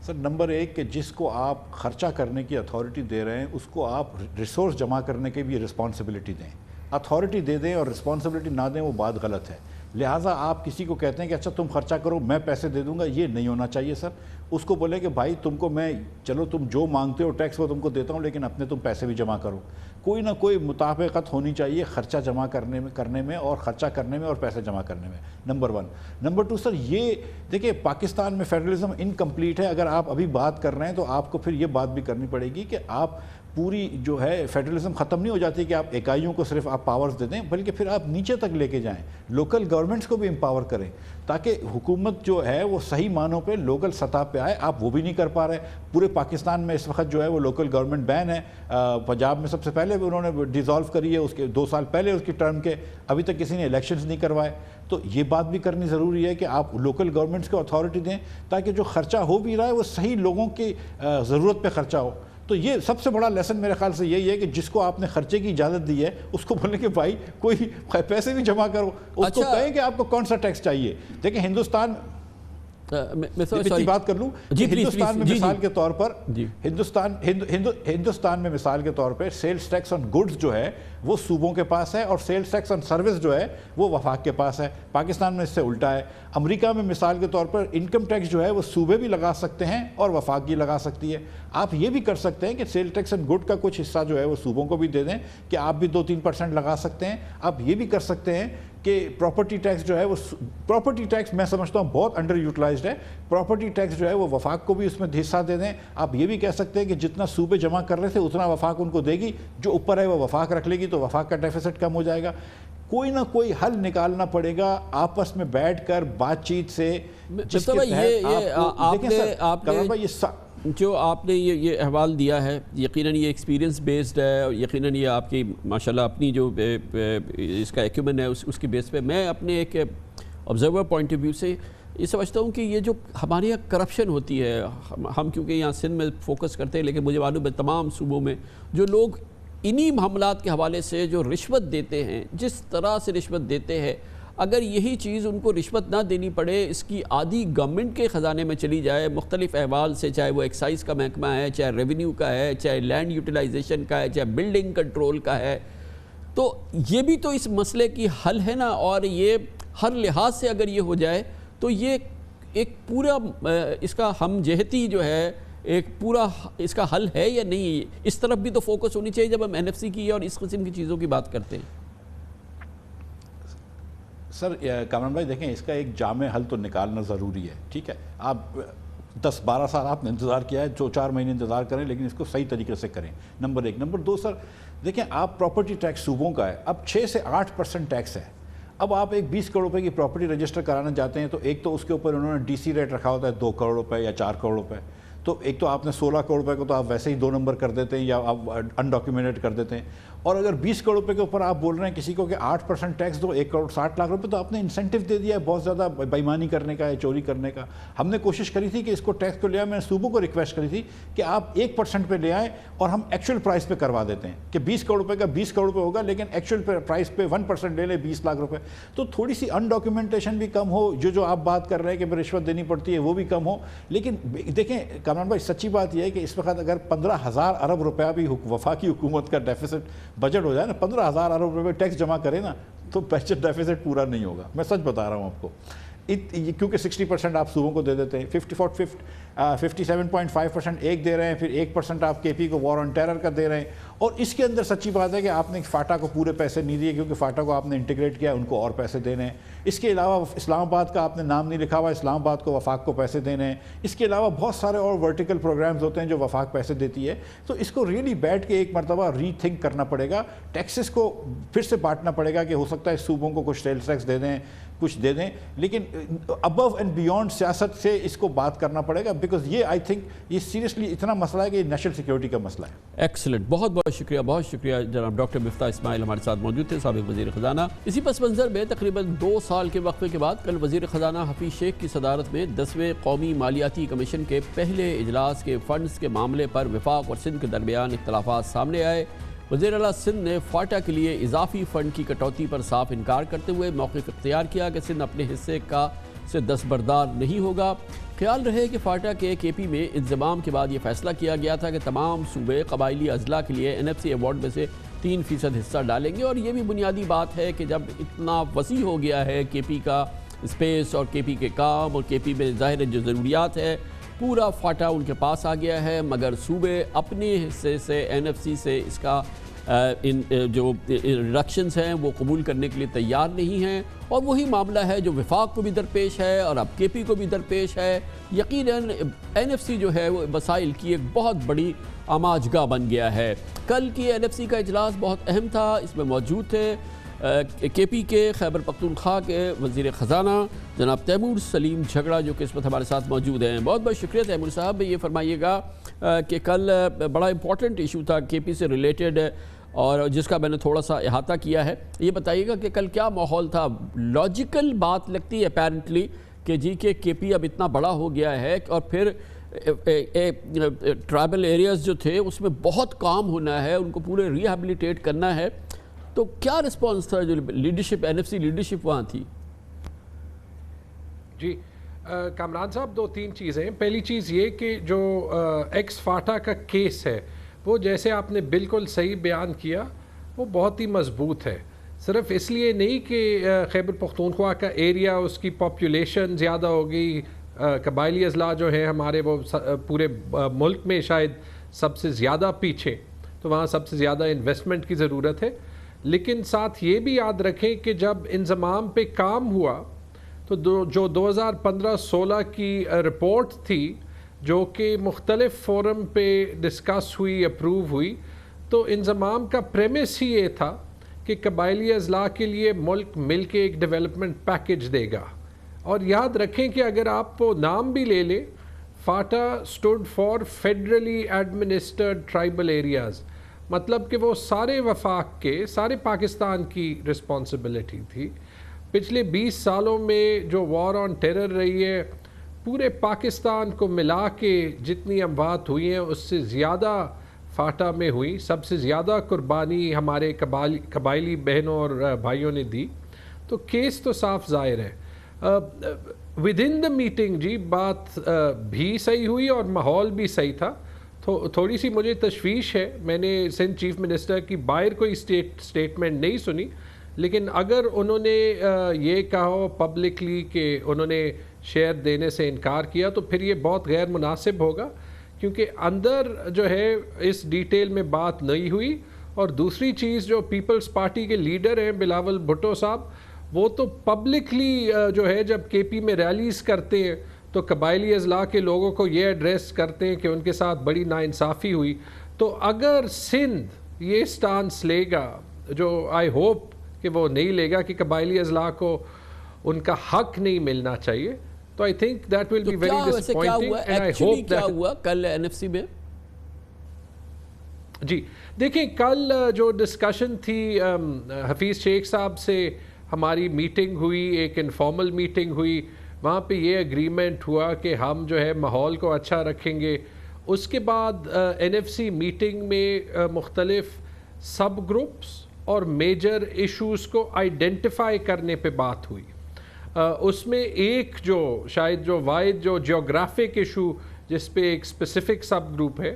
سر نمبر 1 کہ جس کو آپ خرچہ کرنے کی اتھارٹی دے رہے ہیں اس کو آپ ریسورس جمع کرنے کی بھی رسپانسبلٹی دیں. اتھارٹی دے دیں اور رسپانسبلٹی نہ دیں وہ بات غلط ہے. لہٰذا آپ کسی کو کہتے ہیں کہ اچھا تم خرچہ کرو میں پیسے دے دوں گا, یہ نہیں ہونا چاہیے سر. اس کو بولے کہ بھائی تم کو میں چلو تم جو مانگتے ہو ٹیکس وہ تم کو دیتا ہوں, لیکن اپنے تم پیسے بھی جمع کرو. کوئی نہ کوئی مطابقت ہونی چاہیے خرچہ جمع کرنے میں اور خرچہ کرنے میں اور پیسے جمع کرنے میں, نمبر 1. نمبر 2 سر یہ دیکھیں پاکستان میں فیڈرلزم انکمپلیٹ ہے. اگر آپ ابھی بات کر رہے ہیں تو آپ کو پھر یہ بات بھی کرنی پڑے گی کہ آپ پوری جو ہے فیڈرلزم ختم نہیں ہو جاتی کہ آپ اکائیوں کو صرف آپ پاورز دے دیں, بلکہ پھر آپ نیچے تک لے کے جائیں, لوکل گورنمنٹس کو بھی امپاور کریں تاکہ حکومت جو ہے وہ صحیح معنوں پہ لوکل سطح پہ آئے. آپ وہ بھی نہیں کر پا رہے. پورے پاکستان میں اس وقت جو ہے وہ لوکل گورنمنٹ بین ہے. پنجاب میں سب سے پہلے انہوں نے ڈیزالو کری ہے, اس کے 2 سال پہلے اس کی ٹرم کے, ابھی تک کسی نے الیکشنز نہیں کروائے. تو یہ بات بھی کرنی ضروری ہے کہ آپ لوکل گورنمنٹس کو اتھارٹی دیں تاکہ جو خرچہ ہو بھی رہا ہے وہ صحیح لوگوں کی ضرورت پہ خرچہ ہو. تو یہ سب سے بڑا لیسن میرے خیال سے یہی ہے کہ جس کو آپ نے خرچے کی اجازت دی ہے اس کو بولیں کہ بھائی کوئی پیسے بھی جمع کرو, اس کو کہیں کہ آپ کو کون سا ٹیکس چاہیے. دیکھیں ہندوستان میں بات کر لوں, ہندوستان میں مثال کے طور پر ہندوستان میں مثال کے طور پہ سیلز ٹیکس آن گڈز جو ہے وہ صوبوں کے پاس ہے اور سیلز ٹیکس آن سروس جو ہے وہ وفاق کے پاس ہے. پاکستان میں اس سے الٹا ہے. امریکہ میں مثال کے طور پر انکم ٹیکس جو ہے وہ صوبے بھی لگا سکتے ہیں اور وفاق بھی لگا سکتی ہے. آپ یہ بھی کر سکتے ہیں کہ سیل ٹیکس اینڈ گڈ کا کچھ حصہ جو ہے وہ صوبوں کو بھی دے دیں کہ آپ بھی 2-3% لگا سکتے ہیں. آپ یہ بھی کر سکتے ہیں کہ پراپرٹی ٹیکس جو ہے وہ پراپرٹی ٹیکس میں سمجھتا ہوں بہت انڈر یوٹیلائزڈ ہے. پراپرٹی ٹیکس جو ہے وہ وفاق کو بھی اس میں حصہ دے دیں. آپ یہ بھی کہہ سکتے ہیں کہ جتنا صوبے جمع کر رہے تھے اتنا وفاق ان کو دے گی, جو اوپر ہے وہ وفاق رکھ لے گی, تو وفاق کا ڈیفیسٹ کم ہو جائے گا. کوئی نہ کوئی حل نکالنا پڑے گا آپس میں بیٹھ کر بات چیت سے, جس کے جو آپ نے یہ احوال دیا ہے یقیناً یہ ایکسپیرینس بیسڈ ہے, اور یقیناً یہ آپ کی ماشاءاللہ اپنی جو اس کا ایکومن ہے اس کی بیس پہ میں اپنے ایک آبزرور پوائنٹ آف ویو سے یہ سمجھتا ہوں کہ یہ جو ہمارے یہاں کرپشن ہوتی ہے, ہم کیونکہ یہاں سندھ میں فوکس کرتے ہیں, لیکن مجھے معلوم ہے تمام صوبوں میں جو لوگ انہی معاملات کے حوالے سے جو رشوت دیتے ہیں, جس طرح سے رشوت دیتے ہیں, اگر یہی چیز ان کو رشوت نہ دینی پڑے, اس کی آدھی گورنمنٹ کے خزانے میں چلی جائے مختلف احوال سے, چاہے وہ ایکسائز کا محکمہ ہے, چاہے ریونیو کا ہے, چاہے لینڈ یوٹیلائزیشن کا ہے, چاہے بلڈنگ کنٹرول کا ہے, تو یہ بھی تو اس مسئلے کی حل ہے نا. اور یہ ہر لحاظ سے اگر یہ ہو جائے تو یہ ایک پورا اس کا ہم جہتی جو ہے ایک پورا اس کا حل ہے یا نہیں, اس طرف بھی تو فوکس ہونی چاہیے جب ہم NFC کی اور اس قسم کی چیزوں کی بات کرتے ہیں. سر کامران بھائی دیکھیں اس کا ایک جامع حل تو نکالنا ضروری ہے. ٹھیک ہے, آپ 10-12 سال آپ نے انتظار کیا ہے, 2-4 مہینے انتظار کریں, لیکن اس کو صحیح طریقے سے کریں, نمبر 1. نمبر 2 سر دیکھیں آپ پراپرٹی ٹیکس صوبوں کا ہے, اب 6 سے 8% ٹیکس ہے. اب آپ ایک 20 کروڑ روپے کی پراپرٹی رجسٹر کرانا چاہتے ہیں تو ایک تو اس کے اوپر انہوں نے DC ریٹ رکھا ہوتا ہے 2 کروڑ روپے یا 4 کروڑ روپے, تو ایک تو آپ نے 16 کروڑ روپے کو تو آپ ویسے ہی 2 نمبر کر دیتے ہیں یا آپ انڈاکیومنٹڈ کر دیتے ہیں. اور اگر 20 کروڑ روپے کے اوپر آپ بول رہے ہیں کسی کو کہ 8% ٹیکس دو, 1 کروڑ 60 لاکھ روپے, تو آپ نے انسینٹو دے دیا ہے بہت زیادہ بےایمانی کرنے کا یا چوری کرنے کا. ہم نے کوشش کری تھی کہ اس کو ٹیکس کو لے آئے, میں نے صوبوں کو ریکویسٹ کری تھی کہ آپ 1% پہ لے آئیں اور ہم ایکچوئل پرائس پہ کروا دیتے ہیں کہ 20 کروڑ روپے کا 20 کروڑ روپے ہوگا, لیکن ایکچوئل پرائس پہ 1% لے لیں 20 لاکھ روپے. تو تھوڑی سی انڈاکیومنٹیشن بھی کم ہو, جو آپ بات کر رہے ہیں کہ رشوت دینی پڑتی ہے وہ بھی کم ہو. لیکن دیکھیں کامران بھائی سچی بات یہ ہے کہ اس وقت اگر 15,000 ارب روپیہ بھی وفاقی حکومت کا ڈیفیسٹ بجٹ ہو جائے نا، 15,000 ارب روپے ٹیکس جمع کرے نا تو بجٹ ڈیفیسٹ پورا نہیں ہوگا. میں سچ بتا رہا ہوں آپ کو، کیونکہ 60% آپ صوبوں کو دے دیتے ہیں، 57.5% ایک دے رہے ہیں، پھر 1% آپ کے پی کو وار آن ٹیرر کا دے رہے ہیں. اور اس کے اندر سچی بات ہے کہ آپ نے فاٹا کو پورے پیسے نہیں دیے، کیونکہ فاٹا کو آپ نے انٹیگریٹ کیا، ان کو اور پیسے دینے ہیں. اس کے علاوہ اسلام آباد کا آپ نے نام نہیں لکھا ہوا، اسلام آباد کو وفاق کو پیسے دینے ہیں. اس کے علاوہ بہت سارے اور ورٹیکل پروگرامز ہوتے ہیں جو وفاق پیسے دیتی ہے. تو اس کو ریئلی بیٹھ کے ایک مرتبہ ری تھنک کرنا پڑے گا، ٹیکسز کو پھر سے بانٹنا پڑے گا کہ ہو سکتا ہے صوبوں کو کچھ سیلز ٹیکس دے دیں، کچھ دے دیں، لیکن ابو اینڈ بیونڈ سیاست سے اس کو بات کرنا پڑے گا، بیکاز یہ آئی تھنک یہ سیریسلی اتنا مسئلہ ہے کہ یہ نیشنل سیکیورٹی کا مسئلہ ہے. ایکسلنٹ، بہت بہت شکریہ، بہت شکریہ جناب ڈاکٹر مفتاح اسماعیل ہمارے ساتھ موجود تھے، سابق وزیر خزانہ. اسی پس منظر میں تقریباً 2 سال کے وقفے کے بعد کل وزیر خزانہ حفیظ شیخ کی صدارت میں 10ویں قومی مالیاتی کمیشن کے پہلے اجلاس کے فنڈز کے معاملے پر وفاق اور سندھ کے درمیان اختلافات سامنے آئے. وزیر اعلیٰ سندھ نے فاٹا کے لیے اضافی فنڈ کی کٹوتی پر صاف انکار کرتے ہوئے موقف اختیار کیا کہ سندھ اپنے حصے سے دستبردار نہیں ہوگا. خیال رہے کہ فاٹا کے کے پی میں انضمام کے بعد یہ فیصلہ کیا گیا تھا کہ تمام صوبے قبائلی اضلاع کے لیے NFC ایوارڈ میں سے 3% حصہ ڈالیں گے. اور یہ بھی بنیادی بات ہے کہ جب اتنا وسیع ہو گیا ہے کے پی کا اسپیس اور کے پی کے کام اور کے پی میں ظاہر جو ضروریات ہے، پورا فاٹا ان کے پاس آ گیا ہے، مگر صوبے اپنے حصے سے NFC سے اس کا جو ریڈکشنز ہیں وہ قبول کرنے کے لیے تیار نہیں ہیں. اور وہی معاملہ ہے جو وفاق کو بھی درپیش ہے اور اب کے پی کو بھی درپیش ہے. یقیناً NFC جو ہے وہ مسائل کی ایک بہت بڑی آماجگاہ بن گیا ہے. کل کی NFC کا اجلاس بہت اہم تھا، اس میں موجود تھے کے پی کے خیبر پختونخوا کے وزیر خزانہ جناب تیمور سلیم جھگڑا، جو کہ اس وقت ہمارے ساتھ موجود ہیں. بہت بہت شکریہ تیمور صاحب. یہ فرمائیے گا کہ کل بڑا امپورٹنٹ ایشو تھا کے پی سے ریلیٹڈ اور جس کا میں نے تھوڑا سا احاطہ کیا ہے. یہ بتائیے گا کہ کل کیا ماحول تھا؟ لاجیکل بات لگتی ہے اپیرنٹلی کہ جی کہ کے پی اب اتنا بڑا ہو گیا ہے اور پھر ٹرائبل ایریاز جو تھے اس میں بہت کام ہونا ہے، ان کو پورے ریہیبلیٹیٹ کرنا ہے. تو کیا رسپانس تھا جو لیڈرشپ NFC لیڈرشپ وہاں تھی؟ جی کامران صاحب، 2-3 چیزیں. پہلی چیز یہ کہ جو ایکس فاٹا کا کیس ہے وہ جیسے آپ نے بالکل صحیح بیان کیا وہ بہت ہی مضبوط ہے. صرف اس لیے نہیں کہ خیبر پختونخوا کا ایریا، اس کی پاپولیشن زیادہ ہو گئی، قبائلی اضلاع جو ہیں ہمارے وہ پورے ملک میں شاید سب سے زیادہ پیچھے، تو وہاں سب سے زیادہ انویسٹمنٹ کی ضرورت ہے. لیکن ساتھ یہ بھی یاد رکھیں کہ جب انضمام پہ کام ہوا تو جو 2015-16 کی رپورٹ تھی جو کہ مختلف فورم پہ ڈسکس ہوئی، اپروو ہوئی، تو انضمام کا پریمس ہی یہ تھا کہ قبائلی اضلاع کے لیے ملک مل کے ایک ڈیولپمنٹ پیکج دے گا. اور یاد رکھیں کہ اگر آپ وہ نام بھی لے لیں، FATA stood for federally administered tribal areas, مطلب کہ وہ سارے وفاق کے، سارے پاکستان کی رسپانسبلٹی تھی. پچھلے 20 سالوں میں جو وار آن ٹیرر رہی ہے، پورے پاکستان کو ملا کے جتنی اموات ہوئی ہیں اس سے زیادہ فاٹا میں ہوئی. سب سے زیادہ قربانی ہمارے قبائلی بہنوں اور بھائیوں نے دی. تو کیس تو صاف ظاہر ہے. ود ان دا میٹنگ جی بات بھی صحیح ہوئی اور ماحول بھی صحیح تھا. تھوڑی سی مجھے تشویش ہے، میں نے سندھ چیف منسٹر کی باہر کوئی اسٹیٹمنٹ نہیں سنی، لیکن اگر انہوں نے یہ کہا ہو پبلکلی کہ انہوں نے شیئر دینے سے انکار کیا تو پھر یہ بہت غیر مناسب ہوگا، کیونکہ اندر جو ہے اس ڈیٹیل میں بات نہیں ہوئی. اور دوسری چیز، جو پیپلز پارٹی کے لیڈر ہیں بلاول بھٹو صاحب، وہ تو پبلکلی جو ہے جب کے پی میں ریلیز کرتے ہیں تو قبائلی اضلاع کے لوگوں کو یہ ایڈریس کرتے ہیں کہ ان کے ساتھ بڑی ناانصافی ہوئی. تو اگر سندھ یہ سٹانس لے گا، جو آئی ہوپ کہ وہ نہیں لے گا، کہ قبائلی اضلاع کو ان کا حق نہیں ملنا چاہیے، تو I think that will be very disappointing. And I hope کیا ہوا کل NFC میں؟ جی دیکھیں، کل جو ڈسکشن تھی حفیظ شیخ صاحب سے ہماری میٹنگ ہوئی، ایک انفارمل میٹنگ ہوئی. وہاں پہ یہ اگریمنٹ ہوا کہ ہم جو ہے ماحول کو اچھا رکھیں گے. اس کے بعد NFC میٹنگ میں مختلف سب گروپس اور میجر ایشوز کو آئیڈینٹیفائی کرنے پہ بات ہوئی. اس میں ایک جو شاید جو واحد جو جیوگرافک ایشو جس پہ ایک اسپیسیفک سب گروپ ہے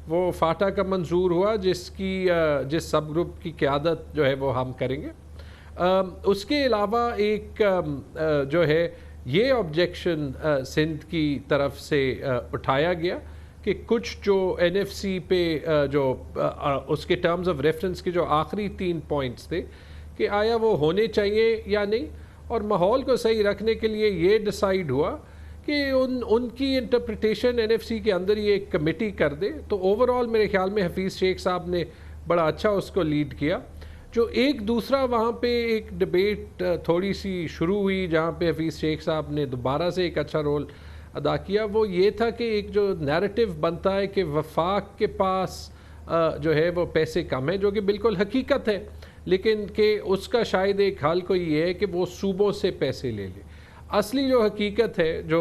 وہ فاٹا کا منظور ہوا، جس سب گروپ کی قیادت جو ہے وہ ہم کریں گے۔ اس کے علاوہ ایک جو ہے یہ آبجیکشن سندھ کی طرف سے اٹھایا گیا کہ کچھ جو این ایف سی پہ جو اس کے ٹرمز آف ریفرنس کے جو آخری 3 پوائنٹس تھے کہ آیا وہ ہونے چاہیے یا نہیں، اور ماحول کو صحیح رکھنے کے لیے یہ ڈیسائیڈ ہوا کہ ان کی انٹرپریٹیشن این ایف سی کے اندر یہ ایک کمیٹی کر دے۔ تو اوورآل میرے خیال میں حفیظ شیخ صاحب نے بڑا اچھا اس کو لیڈ کیا۔ جو ایک دوسرا وہاں پہ ایک ڈبیٹ تھوڑی سی شروع ہوئی جہاں پہ حفیظ شیخ صاحب نے دوبارہ سے ایک اچھا رول ادا کیا، وہ یہ تھا کہ ایک جو نیریٹو بنتا ہے کہ وفاق کے پاس جو ہے وہ پیسے کم ہیں، جو کہ بالکل حقیقت ہے، لیکن کہ اس کا شاید ایک حل کوئی یہ ہے کہ وہ صوبوں سے پیسے لے لے۔ اصلی جو حقیقت ہے جو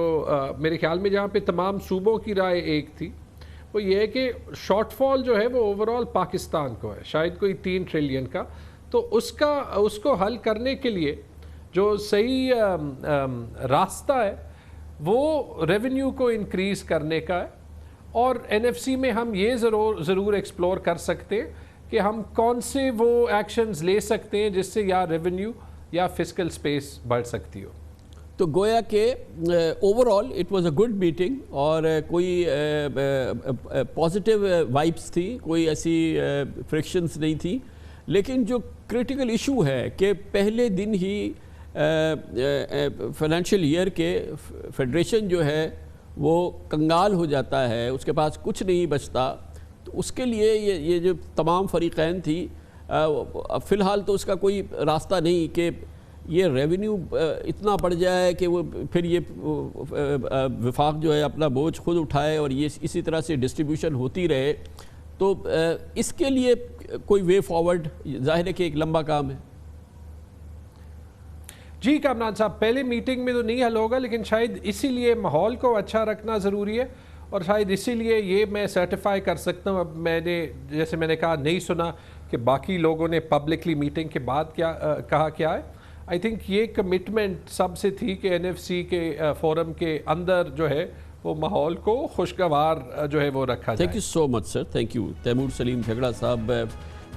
میرے خیال میں جہاں پہ تمام صوبوں کی رائے ایک تھی وہ یہ ہے کہ شارٹ فال جو ہے وہ اوورآل پاکستان کو ہے، شاید کوئی 3 ٹریلین کا۔ تو اس کو حل کرنے کے لیے جو صحیح راستہ ہے وہ ریونیو کو انکریز کرنے کا ہے، اور این ایف سی میں ہم یہ ضرور ایکسپلور کر سکتے ہیں کہ ہم کون سے وہ ایکشنز لے سکتے ہیں جس سے یا ریونیو یا فسکل سپیس بڑھ سکتی ہو۔ تو گویا کہ overall it was a good meeting, اور کوئی پازیٹیو وائبس تھی، کوئی ایسی فرکشنز نہیں تھی، لیکن جو کرٹیکل ایشو ہے کہ پہلے دن ہی فائنینشیل ایئر کے فیڈریشن جو ہے وہ کنگال ہو جاتا ہے، اس کے پاس کچھ نہیں بچتا، تو اس کے لیے یہ جو تمام فریقین تھی فی الحال تو اس کا کوئی راستہ نہیں کہ یہ ریونیو اتنا بڑھ جائے کہ وہ پھر یہ وفاق جو ہے اپنا بوجھ خود اٹھائے اور یہ اسی طرح سے ڈسٹریبیوشن ہوتی رہے۔ تو اس کے لیے کوئی وے فارورڈ ظاہر ہے کہ ایک لمبا کام ہے۔ جی کامران صاحب، پہلے میٹنگ میں تو نہیں حل ہوگا، لیکن شاید اسی لیے ماحول کو اچھا رکھنا ضروری ہے، اور شاید اسی لیے یہ میں سرٹیفائی کر سکتا ہوں۔ اب جیسے میں نے کہا نہیں سنا کہ باقی لوگوں نے پبلکلی میٹنگ کے بعد کیا ہے۔ آئی تھنک یہ کمٹمنٹ سب سے تھی کہ این ایف سی کے فورم کے اندر جو ہے وہ ماحول کو خوشگوار جو ہے وہ رکھا جائے۔ Thank you so much sir, thank you. Taimur Saleem Jhagra صاحب،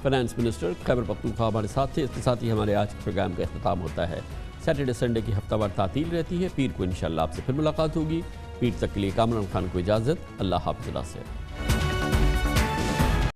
فائنانس منسٹر خیبر پختونخوا، ہمارے ساتھ تھے۔ اس کے ساتھ ہی ہمارے آج کے پروگرام کا اختتام ہوتا ہے۔ سیٹرڈے سنڈے کی ہفتہ وار تعطیل رہتی ہے، پیر کو انشاءاللہ آپ سے پھر ملاقات ہوگی۔ پیر تک کے لیے کامران خان کو اجازت، اللہ حافظ۔ اللہ سے